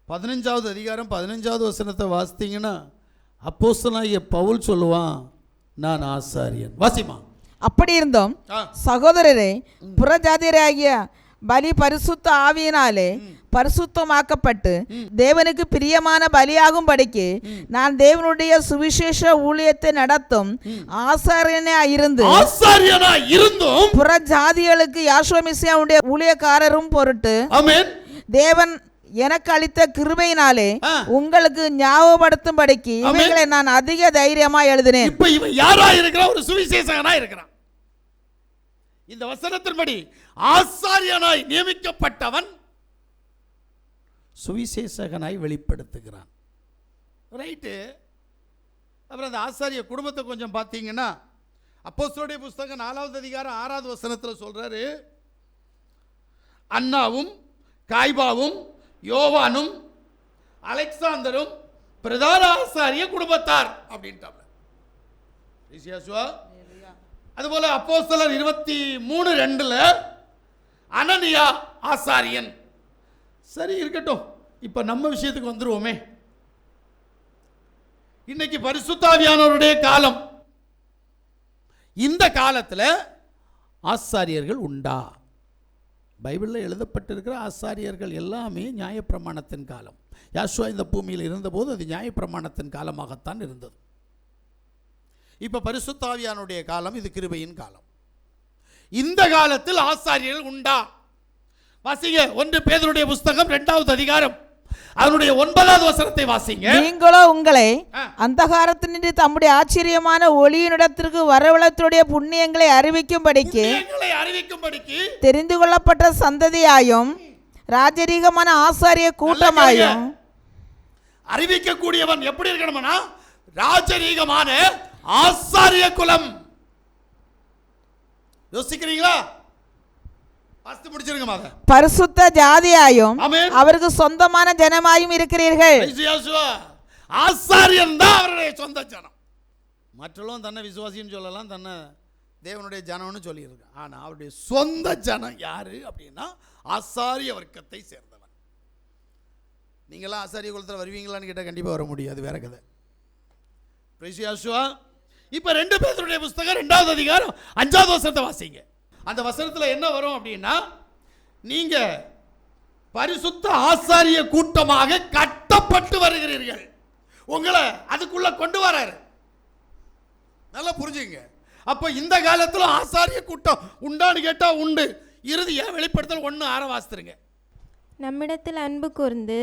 15வது அதிகாரம் 15வது வசனத்தை வாசித்தீங்கன்னா, அப்போஸ்தலனாகிய பவுல் சொல்லுவான், நான் ஆசாரியன். வாசிமா. அப்படி இருந்தும் ஆ. சகோதரரே, புறஜாதியராகிய பலி பரிசுத்த ஆவியினாலே பரிசுத்தமாக்கப்பட்டு தேவனுக்கு பிரியமான பலியாகும்படிக்கு நான் தேவனுடைய சுவிசேஷ ஊழியத்தை நடத்தும் ஆசாரியனாய் இருந்தும் புறஜாதிகளுக்கு யாசுவமிசியாவுடைய ஊழியக்காரரும் பொருட்டு ஆமென். தேவன் எனக்கு அளித்த கிருபையினாலே உங்களுக்கு ஞாபகப்படுத்தும்படிக்கு இவைகளை நான் அதிக தைரியமா எழுதினேன். இப்ப இவன் யாரா இருக்கிறான்? ஒரு சுவிசேஷகனா இருக்கிறான். இந்த வசனத்தின்படி ஆசாரியனாய் நியமிக்கப்பட்டவன் சுவிசேஷகனாய் வெளிப்படுத்துகிறான். ரைட்டு. அப்புறம் அந்த ஆசாரிய குடும்பத்தை கொஞ்சம் பார்த்தீங்கன்னா அப்போஸ்தலருடைய புஸ்தகம் 4வது அதிகாரம் 6வது வசனத்தில் சொல்றாரு, அன்னாவும் காய்பாவும் யோவானும் அலெக்சாந்தரும் பிரதான ஆசாரிய குடும்பத்தார் அப்படின்ட்டாங்க. அதுபோல அப்போஸ்தலர் 23:2 அனனியா ஆசாரியன். சரி, இருக்கட்டும். இப்ப நம்ம விஷயத்துக்கு வந்துருவோமே. இன்னைக்கு பரிசுத்தாவியானவருடைய காலம். இந்த காலத்தில் ஆசாரியர்கள் உண்டா? பைபிளில் எழுதப்பட்டிருக்கிற ஆசாரியர்கள் எல்லாமே நியாயப்பிரமாணத்தின் காலம். யாசுவா இந்த பூமியில் இருந்தபோது அது நியாயப்பிரமாணத்தின் காலமாகத்தான் இருந்தது. இப்போ பரிசுத்தாவியானுடைய காலம், இது கிருபையின் காலம். இந்த காலத்தில் ஆசாரியர்கள் உண்டா? வாசிங்க 1 பேதுருடைய புஸ்தகம் 2வது அதிகாரம் அதனுடைய 9வது வசனத்தை வாசிங்க. நீங்களோ உங்களை அந்தகாரத்தினின்று தம்முடைய ஆச்சரியமான ஒளியினிடத்திற்கு வரவழைத்துடைய புண்ணியங்களை அறிவிக்கும்படிக்கு தெரிந்து கொள்ளப்பட்ட சந்ததியாயும் ராஜரீகமான ஆசாரிய கூட்டமாயும். அறிவிக்கக்கூடியவன் எப்படி இருக்கணும்னா ராஜரீகமான ஆசாரிய குலம். யோசிக்கிறீங்களா? பரிசுத்த ஜாதியாயும் அவருக்கு சொந்தமான ஜனமாயும் இருக்கிறீர்கள். ஆசாரியன் தான் அவருடைய சொந்த ஜனம். மற்றவர்களும் தன்னை விசுவாசின்னு சொல்லலாம், தன்னை தேவனுடைய ஜனம்னு சொல்லியிருக்காங்க. ஆனால் அவருடைய சொந்த ஜனம் யாரு அப்படின்னா ஆசாரிய வர்க்கத்தை சேர்ந்தவன். நீங்களாம் ஆசாரிய குலத்தில் வருவீங்களான்னு கேட்டால் கண்டிப்பாக வர முடியாது, வேற கதை. இப்போ 2 பேதுருடைய புஸ்தகம் 2வது அதிகாரம் 5வது வசனத்தை வாசிங்க. அந்த வசனத்தில் என்ன வரும் அப்படின்னா, நீங்க பரிசுத்த ஆசாரிய கூட்டமாக கட்டப்பட்டு வருகிறீர்கள். உங்களை அதுக்குள்ள கொண்டு வராரு. நல்லா புரிஞ்சுங்க. அப்ப இந்த காலத்தில் ஆசாரிய கூட்டம் உண்டான்னு கேட்டா உண்டு. இறுதியா வெளிப்படுத்தல் 1:6 வாசித்துருங்க. நம்மிடத்தில் அன்பு கூர்ந்து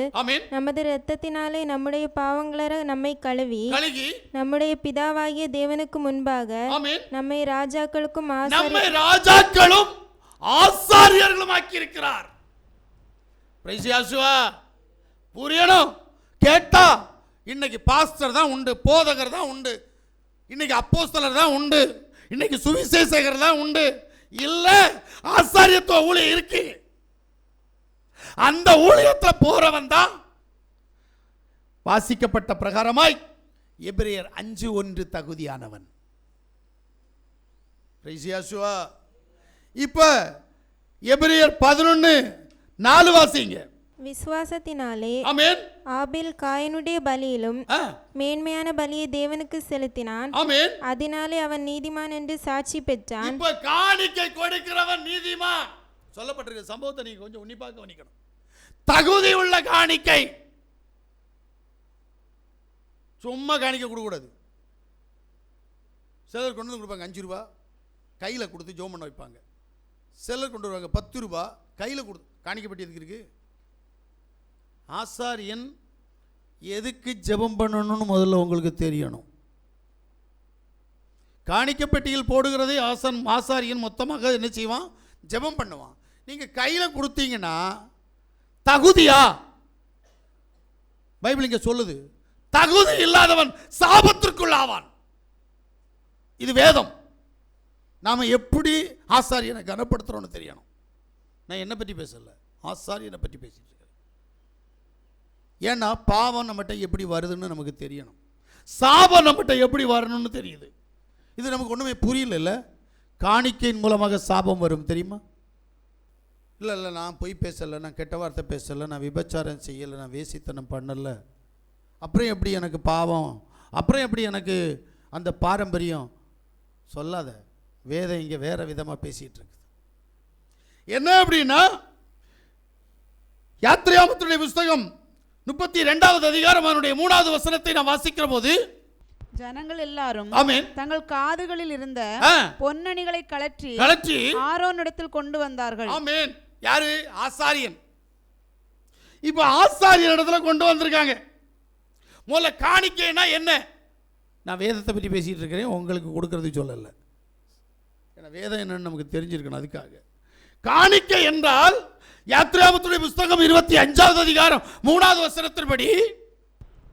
நமது இரத்தத்தினாலே நம்முடைய பாவங்களை நம்மை கழுவி நம்முடைய பிதாவாகிய தேவனுக்கு முன்பாக நம்மை ராஜாக்களுக்கும் ஆசாரியர்களும் ஆக்கி இருக்கிறார். புரியணும்? கேட்டா இன்னைக்கு பாஸ்டர் தான் உண்டு, போதகர் தான் உண்டு, இன்னைக்கு அப்போஸ்தலர் தான் உண்டு, இன்னைக்கு சுவிசேஷகர் தான் உண்டு. இல்ல, ஆசாரியத்துவ ஊழியம் இருக்கு. அந்த ஊழியத்தில் போறவன் தான் வாசிக்கப்பட்ட பிரகாரமாய் எபிரேயர் 5:1 தகுதியானவன். இப்ப எபிரேயர் 11:4 வாசிங்க. விசுவாசத்தினாலே ஆபேல் காயனுடைய பலியிலும் மேன்மையான பலியை தேவனுக்கு செலுத்தினான். அதனாலே அவன் நீதிமான் என்று சாட்சி பெற்றான். இப்ப காணிக்கை கொடுக்கிறவன் நீதிமான் சொல்லப்பட்டிருக்க சம்பவத்தை நீங்க கொஞ்சம் உன்னிப்பாக கவனிக்கணும். தகுதி உள்ள காணிக்கை. சும்மா காணிக்கை கொடுக்கூடாது. சிலர் கொண்டு வந்து கொடுப்பாங்க 5 ரூபா கையில் கொடுத்து ஜோம் பண்ண வைப்பாங்க. சிலர் கொண்டு வருவாங்க 10 ரூபா கையில் கொடுத்து. காணிக்கை பெட்டி எதுக்கு இருக்கு? ஆசாரியன் எதுக்கு ஜெபம் பண்ணணும்னு முதல்ல உங்களுக்கு தெரியணும். காணிக்கை பெட்டியில் போடுகிறதை ஆசாரியன் மொத்தமாக என்ன செய்வான்? ஜெபம் பண்ணுவான். நீங்க கையில் கொடுத்தீங்கன்னா தகுதியா? பைபிள் இங்க சொல்லுது, தகுதி இல்லாதவன் சாபத்திற்குள் ஆவான். இது வேதம். நாம எப்படி ஆசாரியனை கனப்படுத்துறோம்னு தெரியணும். நான் என்ன பற்றி பேசல, ஆசாரியனை பற்றி பேசிட்டு இருக்கேன். ஏன்னா பாவம் நம்மகிட்ட எப்படி வருதுன்னு நமக்கு தெரியணும், சாபம் நம்மகிட்ட எப்படி வரணும்னு தெரியுது. இது நமக்கு ஒண்ணுமே புரியல. காணிக்கையின் மூலமாக சாபம் வரும் தெரியுமா? இல்லை நான் பொய் பேசலை, நான் கெட்ட வார்த்தை பேசலை, நான் விபச்சாரம் செய்யலை, நான் வேசித்தனம் பண்ணலை, அப்புறம் எப்படி எனக்கு பாவம், அப்புறம் எப்படி எனக்கு அந்த பாரம்பரியம் சொல்லாத, வேதம் இங்கே வேற விதமாக பேசிகிட்டு இருக்குது. என்ன அப்படின்னா, யாத்திராகமத்தினுடைய புஸ்தகம் 32வது அதிகாரம் அதனுடைய 3வது வசனத்தை நான் வாசிக்கிற போது, ஜனங்கள் எல்லாரும் தங்கள் காதுகளில் இருந்த பொன்னணிகளை கழற்றி ஆரோனிடத்தில் கொண்டு வந்தார்கள். ஆமென். யாரு? ஆசாரியன். இப்ப ஆசாரியன் இடத்துல கொண்டு வந்திருக்காங்க. முதல்ல காணிக்கைனா என்ன? நான் வேதத்தை பற்றி பேசிட்டு இருக்கிறேன், உங்களுக்கு கொடுக்கறது சொல்லல. ஏன்னா வேதம் என்னன்னு நமக்கு தெரிஞ்சிருக்கணும். அதுக்காக காணிக்கை என்றால் யாத்திராகமத்துடைய புஸ்தகம் 25வது அதிகாரம் 3வது வசனத்தின்படி,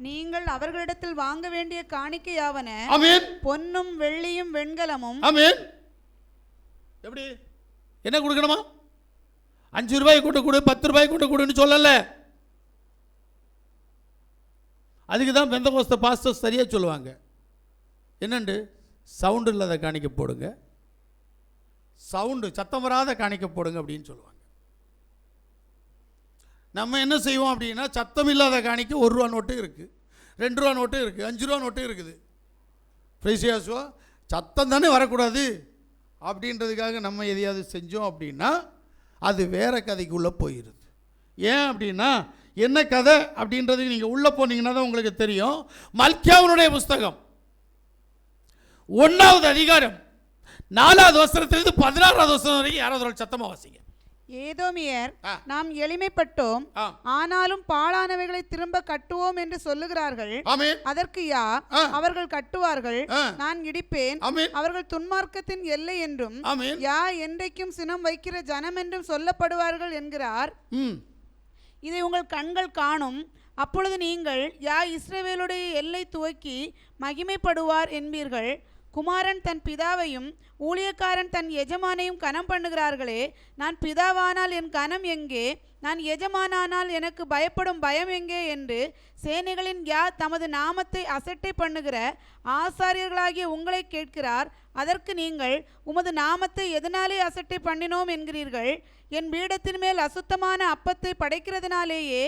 நீங்கள் அவர்களிடத்தில் வாங்க வேண்டிய காணிக்கையாவன பொன்னும் வெள்ளியும் வெண்கலமும். ஆமென். எப்படி? என்ன கொடுக்கணுமா? 5 ரூபாய் கொண்டு கொடு, 10 ரூபாய் கொண்டு கொடுன்னு சொல்லல. அதுக்கு தான் பெந்தகோஸ்த பாஸ்டர்ஸ் சரியா சொல்லுவாங்க. என்னண்டு? சவுண்டு இல்லாத காணிக்க போடுங்க, சவுண்டு சத்தம் வராத காணிக்க போடுங்க அப்படின்னு சொல்லுவாங்க. நம்ம என்ன செய்வோம் அப்படின்னா, சத்தம் இல்லாத காணிக்க 1 ரூபா நோட்டு இருக்குது, 2 ரூபா நோட்டு இருக்குது, 5 ரூபா நோட்டு இருக்குது. பிரைசியாசுவா சத்தம் தானே வரக்கூடாது அப்படின்றதுக்காக நம்ம எதையாவது செஞ்சோம் அப்படின்னா அது வேற கதைக்குள்ளே போயிடுது. ஏன் அப்படின்னா, என்ன கதை அப்படின்றதுக்கு நீங்கள் உள்ளே போனீங்கன்னா தான் உங்களுக்கு தெரியும். மல்கியாவினுடைய புஸ்தகம் 1வது அதிகாரம் 4வது வசனத்திலிருந்து 16வது வசனம் வரைக்கும் யாராவது ஒரு சத்தமாக வாசிங்க. ஏதோமியர் நாம் எளிமைப்பட்டோம், ஆனாலும் பாழானவைகளை திரும்ப கட்டுவோம் என்று சொல்லுகிறார்கள். அதற்கு யா அவர்கள் கட்டுவார்கள், நான் இடிப்பேன், அவர்கள் துன்மார்க்கத்தின் எல்லை என்றும் யா என்றைக்கும் சினம் வைக்கிற ஜனம் என்றும் சொல்லப்படுவார்கள் என்கிறார். இதை உங்கள் கண்கள் காணும். அப்பொழுது நீங்கள் யா இஸ்ரவேலுடைய எல்லை துவக்கி மகிமைப்படுவார் என்பீர்கள். குமாரன் தன் பிதாவையும் ஊழியக்காரன் தன் எஜமானையும் கனம் பண்ணுகிறார்களே, நான் பிதாவானால் என் கனம் எங்கே? நான் எஜமானானால் எனக்கு பயப்படும் பயம் எங்கே? என்று சேனைகளின் யா தமது நாமத்தை அசட்டை பண்ணுகிற ஆசாரியர்களாகிய உங்களை கேட்கிறார். அதற்கு நீங்கள் உமது நாமத்தை எதனாலே அசட்டை பண்ணினோம் என்கிறீர்கள்? என் பீடத்தின் மேல் அசுத்தமான அப்பத்தை படைக்கிறதுனாலேயே.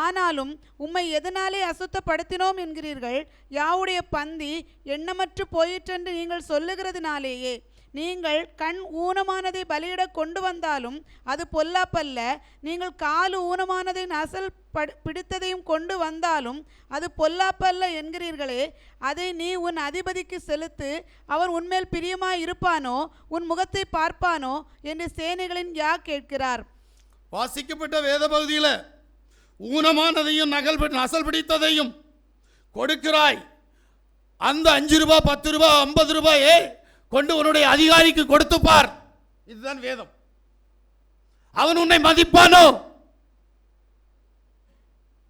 ஆனாலும் உம்மை எதனாலே அசுத்தப்படுத்தினோம் என்கிறீர்கள்? யாவுடைய பந்தி எண்ணமற்று போயிற்றென்று நீங்கள் சொல்லுகிறதுனாலேயே. நீங்கள் கண் ஊனமானதை பலியிட கொண்டு வந்தாலும் அது பொல்லாப்பல்ல. நீங்கள் காலு ஊனமானதை நசல் பிடித்ததையும் கொண்டு வந்தாலும் அது பொல்லாப்பல்ல என்கிறீர்களே. அதை நீ உன் அதிபதிக்கு செலுத்து, அவன் உன்மேல் பிரியமாய் இருப்பானோ, உன் முகத்தை பார்ப்பானோ என்று சேனைகளின் யா கேட்கிறார். வாசிக்கப்பட்ட வேத பகுதியில் ஊனமானதையும் நசல் பிடித்ததையும் கொடுக்கிறாய். அந்த 5 ரூபா 10 ரூபா 50 ரூபாயே கொண்டு உன்னுடைய அதிகாரிக்கு கொடுத்து பார். இதுதான் வேதம். அவன் உன்னை மதிப்பானோ?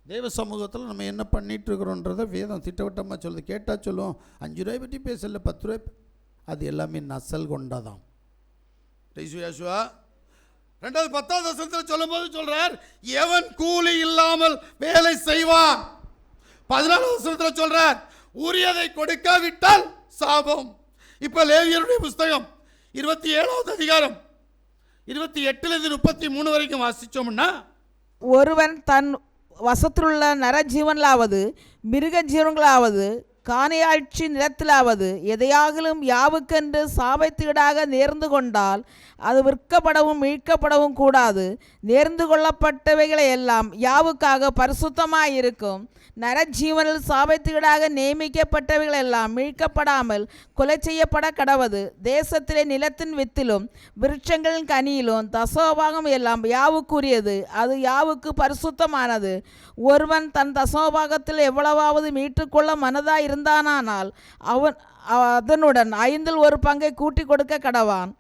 தேவ சமூகத்தில் நம்ம என்ன பண்ணிட்டு இருக்கிறோன்றத வேதம் திட்டவட்டமாக சொல்லுது. கேட்டால் சொல்லுவோம், 5 ரூபாய் பற்றி பேசல, 10 ரூபாய். அது எல்லாமே நசல் கொண்டதாம். 2வது 10வது வசனத்தில் சொல்லும் போது சொல்றார், எவன் கூலி இல்லாமல் வேலை செய்வான். 14வது வசனத்தில் சொல்றார், உரியதை கொடுக்காவிட்டால் சாபம். இப்ப லேவியருடைய புஸ்தகம் 27வது அதிகாரம் 28லிருந்து 33 வரைக்கும் வாசிச்சோம்னா, ஒருவன் தன் வசத்திலுள்ள நரஜீவன்களாவது மிருக ஜீவன்களாவது காணியாட்சி நிலத்திலாவது எதையாகலும் யாவுக்கென்று சாபத்தீடாக நேர்ந்து கொண்டால் அது விற்கப்படவும் மீட்கப்படவும் கூடாது. நேர்ந்து கொள்ளப்பட்டவைகளை எல்லாம் யாவுக்காக பரிசுத்தமாயிருக்கும். நரஜீவனில் சாபத்தீடாக நியமிக்கப்பட்டவைகள் எல்லாம் மீட்கப்படாமல் கொலை செய்யப்பட கடவது. தேசத்திலே நிலத்தின் வித்திலும் விருட்சங்களின் கனியிலும் தசோபாகம் எல்லாம் யாவுக்குரியது, அது யாவுக்கு பரிசுத்தமானது. ஒருவன் தன் தசோபாகத்தில் எவ்வளவாவது மீட்டுக்கொள்ள மனதாய் இருந்தானால் அவன் அதனுடன் 5ல் 1 பங்கை கூட்டி கொடுக்க கடவான்.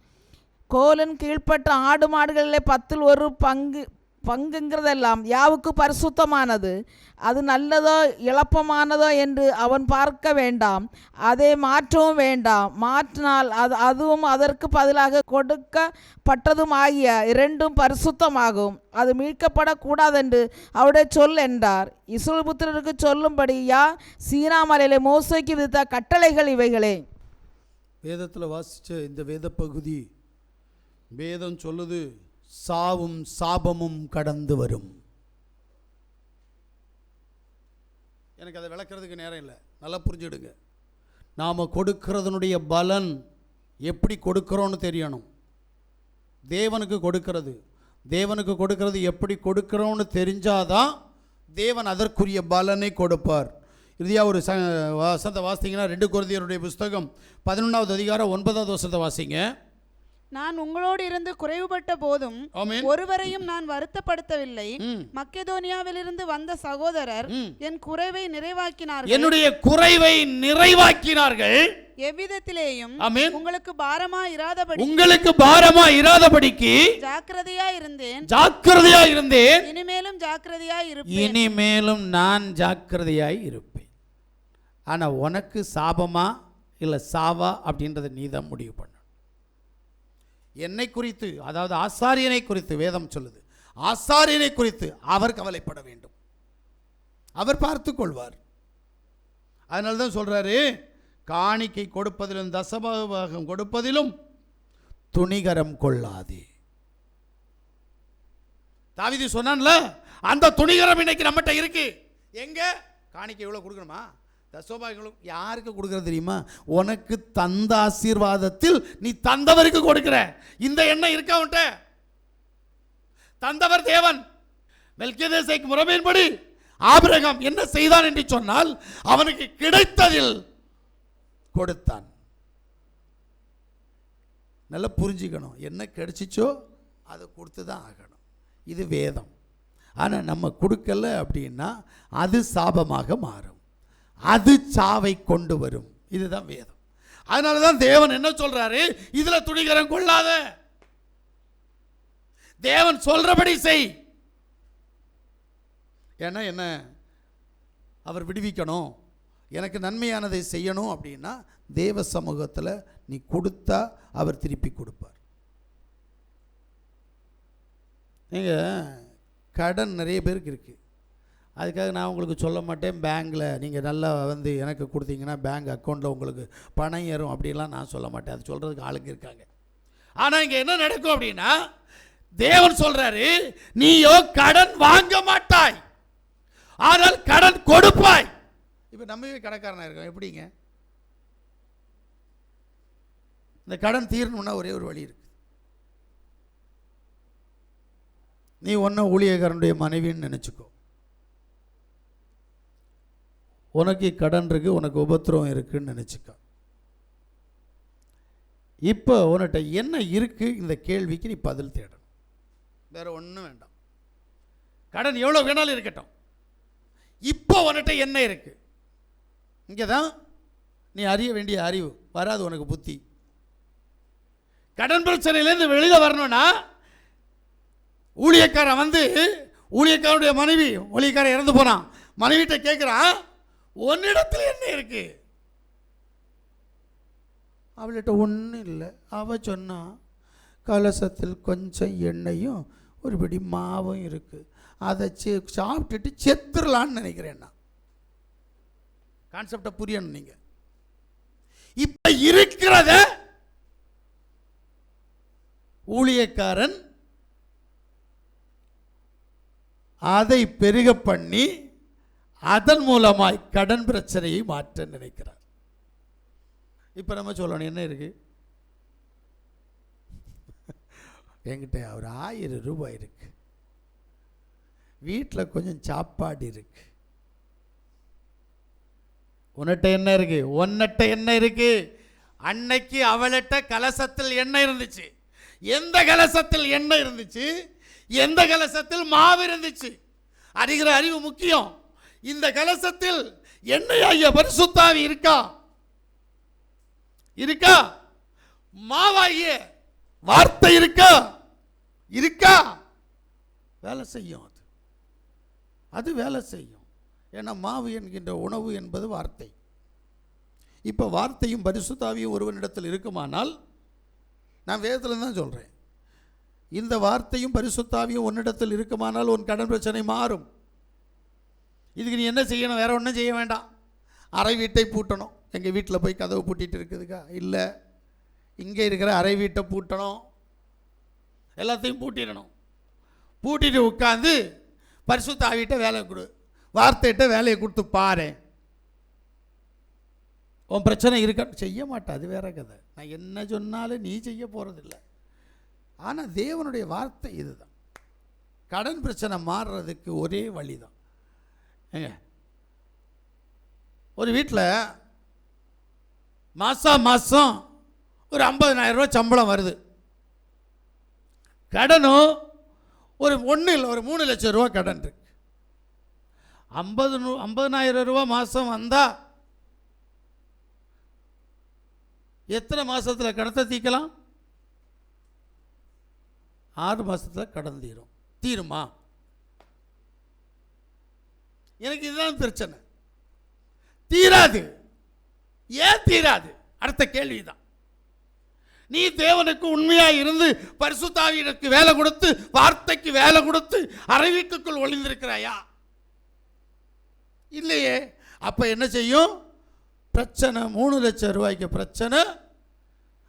கோலின் கீழ்ப்பட்ட ஆடு மாடுகளிலே 10ல் 1 பங்குங்கிறதெல்லாம் யாவுக்கு பரிசுத்தமானது. அது நல்லதோ இழப்பமானதோ என்று அவன் பார்க்க வேண்டாம், அதை மாற்றவும் வேண்டாம். மாற்றினால் அதுவும் அதற்கு பதிலாக கொடுக்கப்பட்டதும் ஆகிய 2ம் பரிசுத்தமாகும். அது மீட்கப்படக்கூடாதென்று அவருடைய சொல் என்றார். இஸ்ரவேல் புத்திரருக்கு சொல்லும்படி யா சீனாமலையிலே மோசேக்கு விதித்த கட்டளைகள் இவைகளே. வேதத்தில் வாசித்த இந்த வேத பகுதி, வேதம் சொல்லுது, சாவும் சாபமும் கடந்து வரும். எனக்கு அதை விளக்குறதுக்கு நேரம் இல்லை, நல்லா புரிஞ்சுடுங்க. நாம் கொடுக்கிறதனுடைய பலன் எப்படி கொடுக்கிறோன்னு தெரியணும். தேவனுக்கு கொடுக்கிறது எப்படி கொடுக்கிறோன்னு தெரிஞ்சாதான் தேவன் அதற்குரிய பலனை கொடுப்பார். இறுதியாக ஒரு வசனத்தை வாசித்தீங்கன்னா 2 கொரிந்தியருடைய புஸ்தகம் 11வது அதிகாரம் 9வது வசனத்தை வாசிங்க. நான் உங்களோடு இருந்து குறைவுபட்ட போதும் ஒருவரையும் நான் வருத்தப்படுத்தவில்லை. மக்கெதோனியாவிலிருந்து வந்த சகோதரர் என் குறைவை நிறைவாக்கினார்கள். என்னுடைய குறைவை நிறைவாக்கினார்கள். எவ்விதத்திலேயும் உங்களுக்கு பாரமா இராதபடிக்கு ஜாக்கிரதையா இருந்தேன். இனிமேலும் நான் ஜாக்கிரதையாய் இருப்பேன். ஆனா உனக்கு சாபமா இல்ல சாவா அப்படின்றத நீ தான் முடிவு பண்ண. என்னை குறித்து, அதாவது ஆசாரியனை குறித்து வேதம் சொல்லுது, ஆசாரியனை குறித்து அவர் கவலைப்பட வேண்டும், அவர் பார்த்து கொள்வார். அதனால தான் சொல்றாரு, காணிக்கை கொடுப்பதிலும் தசமபாகம் கொடுப்பதிலும் துணிகரம் கொள்ளாதே. தாவீது சொன்னான்ல, அந்த துணிகரம் இன்னைக்கு நம்மகிட்ட இருக்கு. எங்க காணிக்கை எவ்வளவு கொடுக்கணுமா, தசமபாகம் யாருக்கு கொடுக்கறது தெரியுமா? உனக்கு தந்த ஆசீர்வாதத்தில் நீ தந்தவருக்கு கொடுக்கிற. இந்த எண்ணம் இருக்கா உன்கிட்ட? தந்தவர் தேவன். மெல்கியேதேக்கு முறைமையின்படி ஆபிரகாம் என்ன செய்தான் என்று சொன்னால், அவனுக்கு கிடைத்ததில் கொடுத்தான். நல்லா புரிஞ்சுக்கணும், என்ன கிடைச்சிச்சோ அதை கொடுத்து தான் ஆகணும். இது வேதம். ஆனால் நம்ம கொடுக்கல அப்படின்னா அது சாபமாக மாறும், அது சாவை கொண்டு வரும். இதுதான் வேதம். அதனால தான் தேவன் என்ன சொல்றாரு, இதுல துணிகரம் கொள்ளாத, தேவன் சொல்றபடி செய். ஏன்னா என்ன, அவர் விடுவிக்கணும், எனக்கு நன்மையானதை செய்யணும் அப்படின்னா தேவ சமூகத்தில் நீ கொடுத்தா அவர் திருப்பி கொடுப்பார். நீங்கள் கடன் நிறைய பேருக்கு இருக்குது. அதுக்காக நான் உங்களுக்கு சொல்ல மாட்டேன், பேங்கில் நீங்கள் நல்லா எனக்கு கொடுத்தீங்கன்னா பேங்க் அக்கௌண்ட்டில் உங்களுக்கு பணம் ஏறும் அப்படிலாம் நான் சொல்ல மாட்டேன். அது சொல்கிறதுக்கு ஆளுங்க இருக்காங்க. ஆனால் இங்கே என்ன நடக்கும் அப்படின்னா, தேவன் சொல்கிறாரு, நீயோ கடன் வாங்க மாட்டாய், ஆனால் கடன் கொடுப்பாய். இப்போ நம்மவே கடைக்காரனாக இருக்கோம். எப்படிங்க இந்த கடன் தீரணும்னா ஒரே ஒரு வழி இருக்குது. நீ ஒன்றும் ஊழியக்காரனுடைய மனைவின்னு நினச்சிக்கோ. உனக்கு கடன் இருக்கு, உனக்கு உபத்திரம் இருக்குன்னு நினச்சிக்கோ. இப்போ உன்கிட்ட என்ன இருக்கு, இந்த கேள்விக்கு நீ பதில் தேடணும். வேற ஒன்றும் வேண்டாம். கடன் எவ்வளோ வேணாலும் இருக்கட்டும், இப்போ உன்கிட்ட என்ன இருக்கு? இங்கே தான் நீ அறிய வேண்டிய அறிவு வராது உனக்கு புத்தி. கடன் பிரச்சனையிலேருந்து வெளியில் வரணும்னா, ஊழியக்காரன் ஊழியக்காரனுடைய மனைவி, ஊழியக்காரன் இறந்து போனான், மனைவிட்ட கேட்குறான், உன்னிடத்தில் என்ன இருக்கு? அவள்கிட்ட ஒன்றும் இல்லை. அவ சொன்னா, கலசத்தில் கொஞ்சம் எண்ணெயும் ஒரு பிடி மாவும் இருக்கு, அதை சாப்பிட்டுட்டு செத்துடலான்னு நினைக்கிறேன். நான் கான்செப்டை புரியணும். நீங்க இப்ப இருக்கிறத ஊழியக்காரன் அதை பெருக பண்ணி அதன் மூலமாய் கடன் பிரச்சனையை மாற்ற நினைக்கிறார். இப்ப நம்ம சொல்லணும், என்ன இருக்கு என்கிட்ட? ஒரு 1000 ரூபாய் இருக்கு, வீட்டில் கொஞ்சம் சாப்பாடு இருக்கு. உன்னிட்ட என்ன இருக்கு? உன்னிட்ட என்ன இருக்கு? அன்னைக்கு அவளிட்ட கலசத்தில் எண்ணெய் இருந்துச்சு. எந்த கலசத்தில் எண்ணெய் இருந்துச்சு, எந்த கலசத்தில் மாவு இருந்துச்சு? அறிகிற அறிவு முக்கியம். இந்த கலசத்தில் எண்ணெயாகிய பரிசுத்த ஆவி இருக்கா? இருக்கா? மாவாகிய வார்த்தை இருக்கா? இருக்கா? வேலை செய்யும். அது வேலை செய்யும். ஏன்னா மாவு என்கின்ற உணவு என்பது வார்த்தை. இப்போ வார்த்தையும் பரிசுத்த ஆவியும் ஒருவனிடத்தில் இருக்குமானால், நான் வேதத்தில் தான் சொல்கிறேன், இந்த வார்த்தையும் பரிசுத்த ஆவியும் உன்னிடத்தில் இருக்குமானால் உன் கடன் பிரச்சனை மாறும். இதுக்கு நீ என்ன செய்யணும்? வேற ஒன்றும் செய்ய வேண்டாம். அறை வீட்டை பூட்டணும். எங்கள் வீட்டில் போய் கதவு பூட்டிட்டு இருக்குதுக்கா? இல்லை, இங்கே இருக்கிற அறை வீட்டை பூட்டணும், எல்லாத்தையும் பூட்டிடணும். பூட்டிட்டு உட்காந்து பரிசுத்த ஆவிட்ட வேலை கொடு, வார்த்தையிட்ட வேலையை கொடுத்து பாரு. உன் பிரச்சனை இருக்க செய்ய மாட்டேன், அது வேற கதை. நான் என்ன சொன்னாலும் நீ செய்ய போகிறதில்ல. ஆனால் தேவனுடைய வார்த்தை இதுதான். கடன் பிரச்சனை மாறுறதுக்கு ஒரே வழி தான். ஏங்க, ஒரு வீட்டில் மாதம் ஒரு 50,000 ரூபா சம்பளம் வருது. கடனும் ஒரு 3 லட்சம் ரூபா கடன் இருக்கு. 50,000 ரூபா மாதம் வந்தால் எத்தனை மாதத்தில் கடத்தை தீர்க்கலாம்? 6 மாதத்தில் கடன் தீருமா? எனக்கு இதுதான் பிரச்சனை. தீராது. ஏன் தீராது? அடுத்த கேள்விதான். நீ தேவனுக்கு உண்மையா இருந்து பரிசுத்த ஆவிக்கு வேலை கொடுத்து, வார்த்தைக்கு வேலை கொடுத்து அறை வீட்டுக்குள் ஒளிந்திருக்கிறாயா? இல்லையே. அப்ப என்ன செய்யும்? பிரச்சனை 3 லட்சம் ரூபாய்க்கு பிரச்சனை.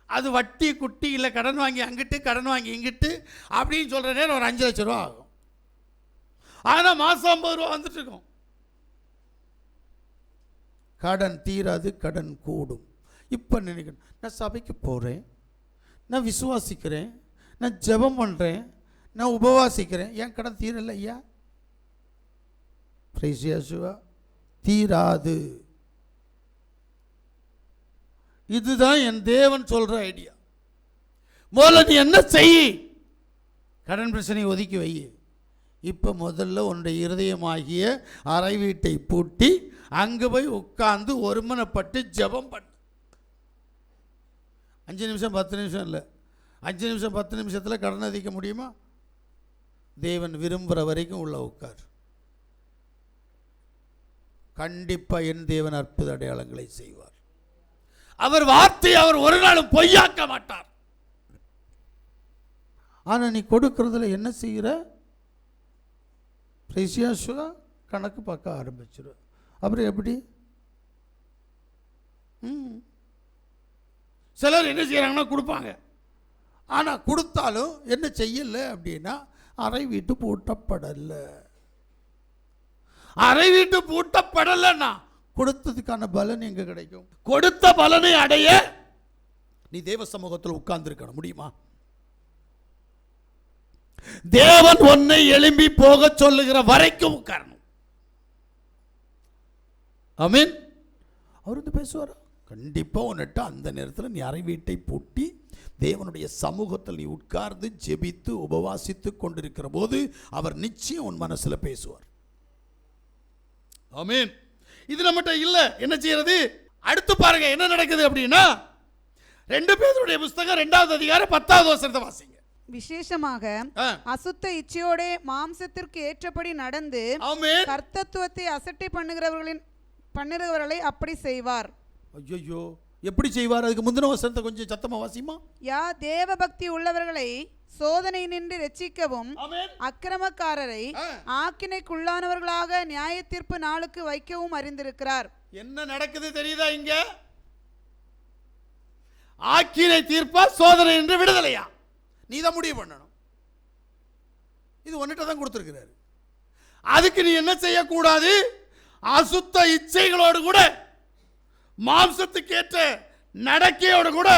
அது வட்டி குட்டி இல்லை, கடன் வாங்கி அங்கிட்டு கடன் வாங்கி இங்கிட்டு அப்படின்னு சொல்ற நேரம் ஒரு 5 லட்சம் ரூபா ஆகும். ஆனால் மாதம் 50 ரூபா வந்துட்டு இருக்கும். கடன் தீராது, கடன் கூடும். இப்போ நினைக்கணும், நான் சபைக்கு போகிறேன், நான் விசுவாசிக்கிறேன், நான் ஜெபம் பண்ணுறேன், நான் உபவாசிக்கிறேன், என் கடன் தீரல ஐயா. பிரைசியாசுவா, தீராது. இதுதான் என் தேவன் சொல்கிற ஐடியா. முதல்ல நீ என்ன செய்? கடன் பிரச்சனையை ஒதுக்கி வை. இப்போ முதல்ல உன்னுடைய இருதயமாகிய அறை வீட்டை பூட்டி அங்கே போய் உட்கார்ந்து ஒருமனப்பட்டு ஜெபம் பண்ணு. 5 நிமிஷம் 10 நிமிஷம் இல்லை, 5 நிமிஷம் 10 நிமிஷத்தில் கடன் அதிக்க முடியுமா? தேவன் விரும்புகிற வரைக்கும் உள்ள உட்கார். கண்டிப்பாக என் தேவன் அற்புத அடையாளங்களை செய்வார். அவர் வார்த்தை அவர் ஒரு நாளும் பொய்யாக்க மாட்டார். ஆனால் நீ கொடுக்கறதுல என்ன செய்கிற? பிரைசியாசுவா கணக்கு பார்க்க ஆரம்பிச்சிரு. அப்புறம் எப்படி? சிலர் என்ன செய்கிறாங்கன்னா கொடுப்பாங்க, ஆனால் கொடுத்தாலும் என்ன செய்யலை அப்படின்னா அறை வீட்டு பூட்டப்படலை. அறை வீட்டு பூட்டப்படலைன்னா கொடுத்ததுக்கான பலன் எங்க கிடைக்கும்? கொடுத்த பலனை அடைய நீ தேவ சமூகத்தில் உட்கார்ந்திருக்க முடியுமா? தேவன் உன்னை எழும்பி போக சொல்லுகிற வரைக்கும் உட்காரணும். ஆமென். அவர் வந்து பேசுவாரா? கண்டிப்பா உன்னிட்ட அந்த நேரத்தில் நீ அறை வீட்டை பூட்டி தேவனுடைய சமூகத்தில் நீ உட்கார்ந்து ஜெபித்து உபவாசித்து கொண்டிருக்கிற போது அவர் நிச்சயம் உன் மனசுல பேசுவார். ஆமென். இது நம்மகிட்ட இல்ல, என்ன செய்யறது? அடுத்து பாருங்க என்ன நடக்குது அப்படின்னா, 2 பேதுருடைய புத்தகம் 2வது அதிகாரம் 10வது வசனத்தை வாசிங்க. விசேஷமாக அசுத்த இச்சையோட மாம்சத்திற்கு ஏற்றபடி நடந்து கர்த்தத்துவத்தை அசட்டை பண்ணுகிறவர்களை அப்படி செய்வார். ஐயோ, எப்படி செய்வார்? அதுக்கு முந்தின வசனத்தை கொஞ்சம் சத்தமா வாசிமா. யா தேவ பக்தி உள்ளவர்களை சோதனை நின்று ரட்சிக்கவும் அக்கிரமக்காரரை ஆக்கினைக்குள்ளானவர்களாக நியாய தீர்ப்பு நாளுக்கு வைக்கவும் அறிந்திருக்கிறார். என்ன நடக்குது தெரியுதா? இங்க ஆக்கினை தீர்ப்பா சோதனை என்று விடுதலையா? நீ தான் முடிவு பண்ணணும். இது ஒன்னிட்ட தான் கொடுத்திருக்கிறாரு. அதுக்கு நீ என்ன செய்யக்கூடாது? அசுத்த இச்சைகளோடு கூட மாம்சத்துக்கேற்ற நடக்கையோடு கூட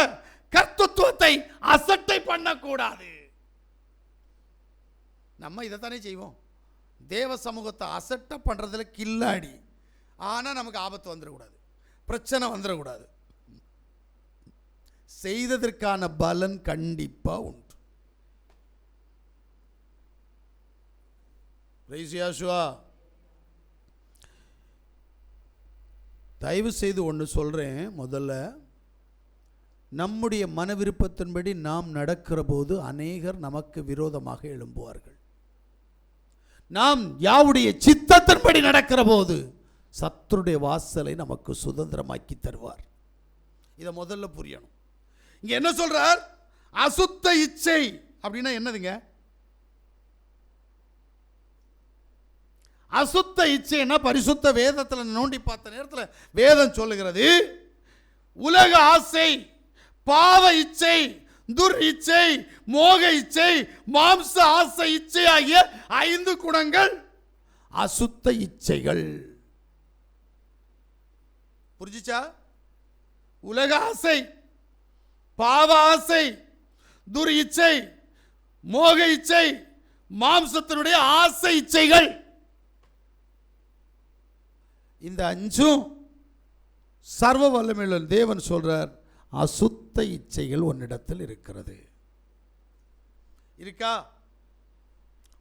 கர்த்தத்துவத்தை அசட்டை பண்ணக்கூடாது. நம்ம இதைத்தானே செய்வோம். தேவ சமூகத்தை அசட்டை பண்றதுல கில்லாடி. ஆனா நமக்கு ஆபத்து வந்துடக்கூடாது, பிரச்சனை வந்துடக்கூடாது. செய்ததற்கான பலன் கண்டிப்பா உண்டு. தயவு செய்து ஒன்று சொல்றேன். முதல்ல நம்முடைய மன விருப்பத்தின்படி நாம் நடக்கிற போது அநேகர் நமக்கு விரோதமாக எழும்புவார்கள். நாம் யாவுடைய சித்தத்தின்படி நடக்கிற போது சத்துருடைய வாசலை நமக்கு சுதந்திரமாக்கி தருவார். இதை முதல்ல புரியணும். இங்க என்ன சொல்றார்? அசுத்த இச்சை அப்படின்னா என்னதுங்க? அசுத்த இச்சைன்னா பரிசுத்த வேதத்தில் நோண்டி பார்த்த நேரத்தில் வேதம் சொல்லுகிறது, உலக ஆசை, பாவ இச்சை, துர் இச்சை, மோக இச்சை, மாம்ச ஆசை இச்சை ஆகிய 5 குணங்கள் அசுத்த இச்சைகள். புரிஞ்சுச்சா? உலக ஆசை, பாவ ஆசை, துர் இச்சை, மோக இச்சை, மாம்சத்தினுடைய ஆசை இச்சைகள், இந்த அஞ்சும் சர்வ வல்லமையுள்ள தேவன் சொல்றார், அசுத்த இச்சைகள் உன்னிடத்தில் இருக்கிறது. இருக்கா?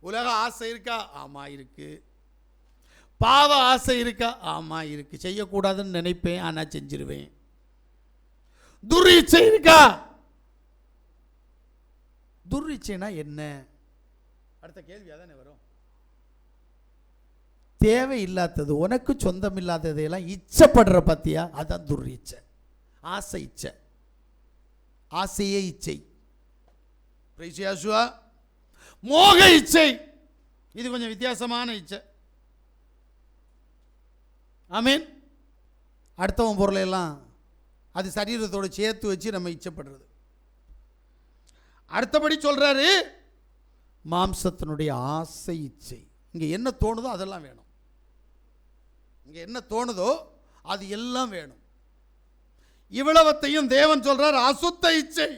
உலக ஆசை இருக்கா? ஆமா இருக்கு. பாவ ஆசை இருக்கா? ஆமா இருக்கு. செய்யக்கூடாதுன்னு நினைப்பேன், ஆனா செஞ்சிருவேன். துர்இச்சை இருக்கா? துர்இச்சைனா என்ன? அடுத்த கேள்வி அதானே வரும். தேவையில்லாதது, உனக்கு சொந்தம் இல்லாததையெல்லாம் இச்சப்படுற பத்தியா, அதான் துர்இச்சை. ஆசை இச்சை, ஆசையே இச்சை. மோக இச்சை, இது கொஞ்சம் வித்தியாசமான இச்சை. ஆமீன். அடுத்தவன் பொருளை எல்லாம் அது சரீரத்தோடு சேர்த்து வச்சு நம்ம இச்சப்படுறது. அடுத்தபடி சொல்றாரு மாம்சத்தினுடைய ஆசை இச்சை. இங்க என்ன தோணுதோ அதெல்லாம் வேணும். இங்க என்ன தோணுதோ அது எல்லாம் வேணும். இவ்வளவத்தையும் தேவன் சொல்றார் அசுத்த இச்சை.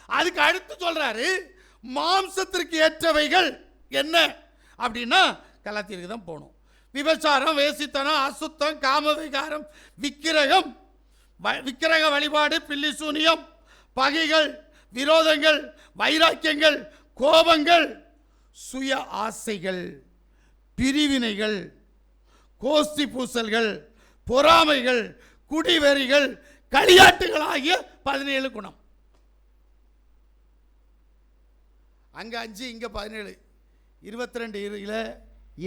அதுக்கு அடுத்து சொல்றாரு மாம்சத்திற்கு ஏற்றவைகள் என்ன அப்படின்னா கலாத்தியருக்கு தான் போகணும். விபச்சாரம், வேசித்தனம், அசுத்தம், காம விகாரம், விக்கிரகம், விக்கிரக வழிபாடு, பில்லி சூனியம், பகைகள், விரோதங்கள், வைராக்கியங்கள், கோபங்கள், சுய ஆசைகள், பிரிவினைகள், கோஷ்டி பூசல்கள், பொறாமைகள், குடிவெறிகள், களியாட்டுகள் ஆகிய 17 குணம். அங்க 5 இங்க 17, 22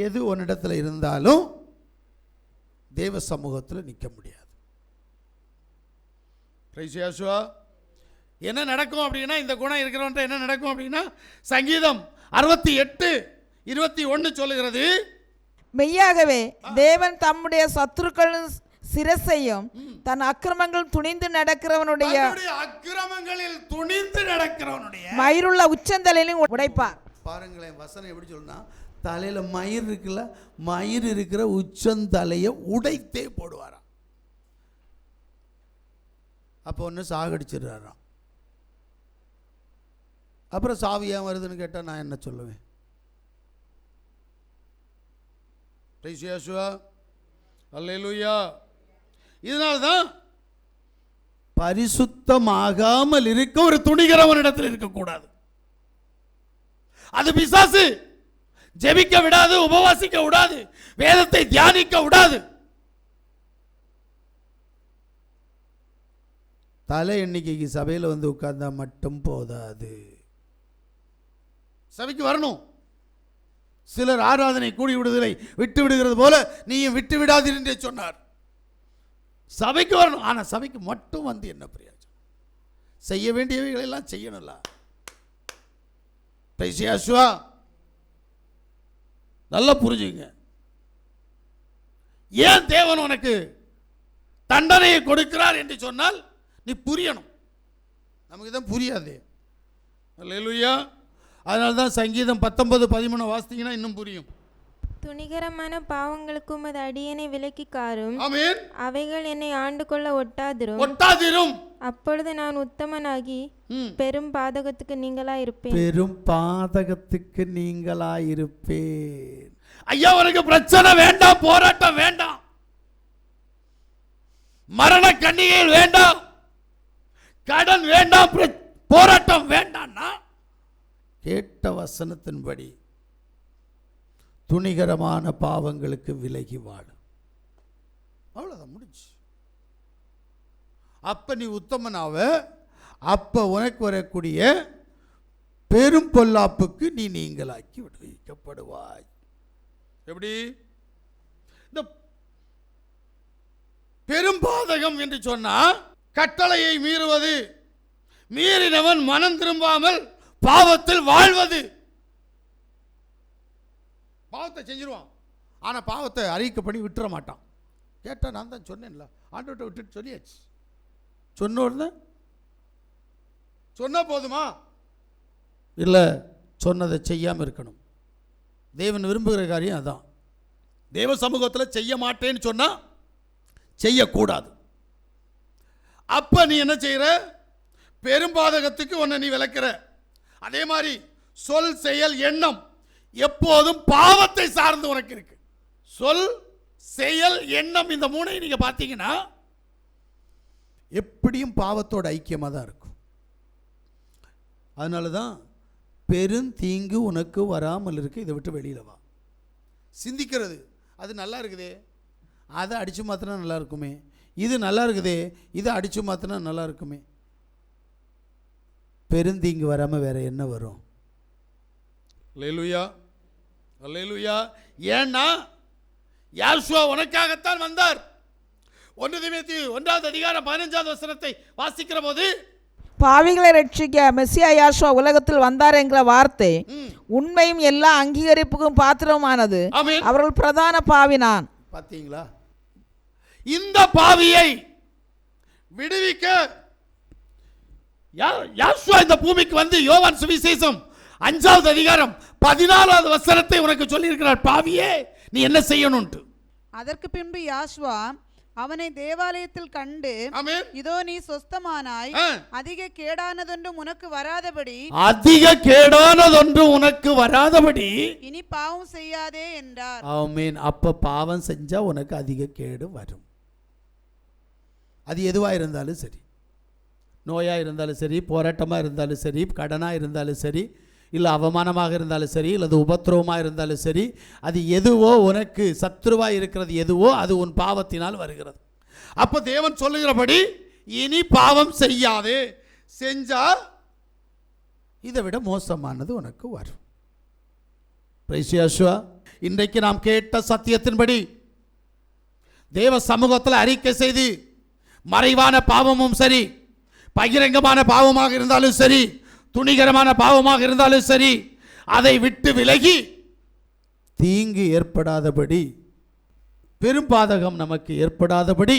எது உன்னிடத்தில் இருந்தாலும் தேவ சமூகத்தில் நிற்க முடியாது. என்ன நடக்கும் அப்படின்னா, இந்த குணம் இருக்கிறவன் என்ன நடக்கும் அப்படின்னா, சங்கீதம் 68:21 சொல்லுகிறது, மெய்யாகவே தேவன் தம்முடைய சத்துருக்கள் சிரசையும் தன் அக்கிரமங்கள் துணிந்து நடக்கிறவனுடைய அக்கிரமங்களில் துணிந்து நடக்கிறவனுடைய மயிருள்ள உச்சந்தலையிலும் உடைப்பார். பாருங்களேன் வசனம் எப்படி சொல்லுனா, தலையில மயிர் இருக்குல்ல, மயிர் இருக்கிற உச்சந்தலையை உடைத்தே போடுவாராம். அப்போ ஒன்று சாகடிச்சிடுறாராம். அப்புறம் சாவு ஏன் வருதுன்னு கேட்டால் நான் என்ன சொல்லுவேன்? அல்லேலூயா. இதனால்தான் பரிசுத்தமாகாமல் இருக்க ஒரு துணிகரவனிடத்தில் இருக்கக்கூடாது. அது பிசாசு. ஜெபிக்க விடாது, உபவாசிக்க விடாது, வேதத்தை தியானிக்க விடாது. தலை எண்ணிக்கைக்கு சபையில் வந்து உட்கார்ந்தா மட்டும் போதாது, சபைக்கு வரணும். சிலர் ஆராதனை கூடி விடுதலை விட்டு விடுகிறது போல நீயும் விட்டு விடாதீர் என்று சொன்னார். சபைக்கு வரணும், ஆனா சபைக்கு மட்டும் வந்து என்ன பிரயோஜனம்? செய்ய வேண்டியவைகள் எல்லாம் செய்யணும்ல. நல்லா புரிஞ்சுங்க. ஏன் தேவன் உனக்கு தண்டனையை கொடுக்கிறார் என்று சொன்னால் நீ புரியணும். நமக்கு தான் புரியாது. அல்லேலூயா. அதனால தான் சங்கீதம் 19:13 வாசித்தீங்கன்னா இன்னும் புரியும். துணிகரமான பாவங்களுக்கு உமது அடியனை விலக்கி காரும். ஆமென். அவைகள் என்னை ஆண்டு கொள்ள ஒட்டாதிரும். அப்பொழுது நான் உத்தமனாகி பெரும் பாதகத்துக்கு நீங்களாயிருப்பேன். பெரும் பாதகத்துக்கு நீங்களாயிருப்பேன். ஐயா, உனக்கு பிரச்சனை வேண்டாம், போராட்டம் வேண்டாம், மரண கண்ணிகள் வேண்டாம், கடன் வேண்டாம், போராட்டம் வேண்டாம்னா கேட்ட வசனத்தின்படி துணிகரமான பாவங்களுக்கு விலகி வாழும். அவ்வளவுதான், முடிஞ்சு. அப்ப நீ உத்தமனாவ, அப்ப உனக்கு வரக்கூடிய பெரும் பொல்லாப்புக்கு நீ நீங்களாக்கி விடுவிக்கப்படுவாய். எப்படி? இந்த பெரும் பாதகம் என்று சொன்னா கட்டளையை மீறுவது, மீறினவன் மனம் திரும்பாமல் பாவத்தில் வாழ்வது. பாவத்தை செஞ்சிருவான், ஆனா பாவத்தை அறிக்கை பண்ணி விட்டுற மாட்டான். கேட்டா நான் தான் சொன்னேன்ல, ஆண்டவர்கிட்ட விட்டுட்டு சொல்லியாச்சு. சொன்ன சொன்னா போதுமா? இல்ல, சொன்னதை செய்யாம இருக்கணும். தேவன் விரும்புகிற காரியம் அதான். தேவ சமூகத்தில் செய்ய மாட்டேன்னு சொன்னா செய்யக்கூடாது. அப்ப நீ என்ன செய்யற? பெரும்பாதகத்துக்கு உன்னை நீ விளக்குற. அதே மாதிரி சொல், செயல், எண்ணம் எப்போதும் பாவத்தை சார்ந்து உனக்கு இருக்கு. சொல், செயல், எண்ணம் இந்த மூணையும் நீங்க பார்த்தீங்கன்னா எப்படியும் பாவத்தோட ஐக்கியமா தான் இருக்கும். அதனால தான் பெருந்தீங்கு உனக்கு வராமல் இருக்கு, இதை விட்டு வெளியில வா. சிந்திக்கிறது, அது நல்லா இருக்குதே, அதை அடிச்சு மாத்தினா நல்லா இருக்குமே, இது நல்லா இருக்குதே, இதை அடிச்சு மாத்தினா நல்லா இருக்குமே. பெருந்தீங்கு வராமல் வேற என்ன வரும்? அல்லேலூயா, அல்லேலூயா. ஏன்னா யோசுவா உனக்காகத்தான் வந்தார். 1 தீமோத்தேயு 1:15 வாசிக்கிற போது, பாவிகளை ரட்சிக்க மெசியா யாசுவா உலகத்தில் வந்தார் என்கிற வார்த்தை உண்மையும் எல்லா அங்கீகரிப்புக்கும் பாத்திரமானது. அவர்கள் பிரதான பாவினான். பார்த்தீங்களா? இந்த பாவியை விடுவிக்க யோசுவா இந்த பூமிக்கு வந்து யோவான் சுவிசேஷம் 5:14 உனக்கு சொல்லி இருக்கிறார். பாவியே, நீ என்ன செய்யணும்ட்டு. அதற்கு பின்பு யாசுவா அவனை தேவாலயத்தில் கண்டு, இதோ நீ சொஸ்தமானாய், அதிக கேடானதொன்றும் உனக்கு வராதபடி இனி பாவம் செய்யாதே என்றார். ஆமென். அப்ப பாவம் செஞ்சா உனக்கு அதிக கேடு வரும். அது எதுவா இருந்தாலும் சரி, நோயா இருந்தாலும் சரி, போராட்டமா இருந்தாலும் சரி, கடனா இருந்தாலும் சரி, இல்லை அவமானமாக இருந்தாலும் சரி, அல்லது உபத்திரவமாக இருந்தாலும் சரி, அது எதுவோ உனக்கு சத்ருவாக இருக்கிறது எதுவோ அது உன் பாவத்தினால் வருகிறது. அப்போ தேவன் சொல்லுகிறபடி இனி பாவம் செய்யாதே, செஞ்சா இதை விட மோசமானது உனக்கு வரும். பிரைஸ் யேசுவா. இன்றைக்கு நாம் கேட்ட சத்தியத்தின்படி தேவ சமூகத்தில் அறிக்கை செய்து மறைவான பாவமும் சரி, பகிரங்கமான பாவமாக இருந்தாலும் சரி, துணிகரமான பாவமாக இருந்தாலும் சரி, அதை விட்டு விலகி தீங்கு ஏற்படாதபடி, பெரும்பாதகம் நமக்கு ஏற்படாதபடி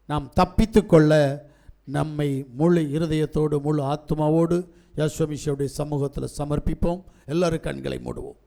நாம் தப்பித்துக் கொள்ள நம்மை முழு இருதயத்தோடு முழு ஆத்மாவோடு யேசுவினுடைய சமூகத்தில் சமர்ப்பிப்போம். எல்லாரும் கண்களை மூடுவோம்.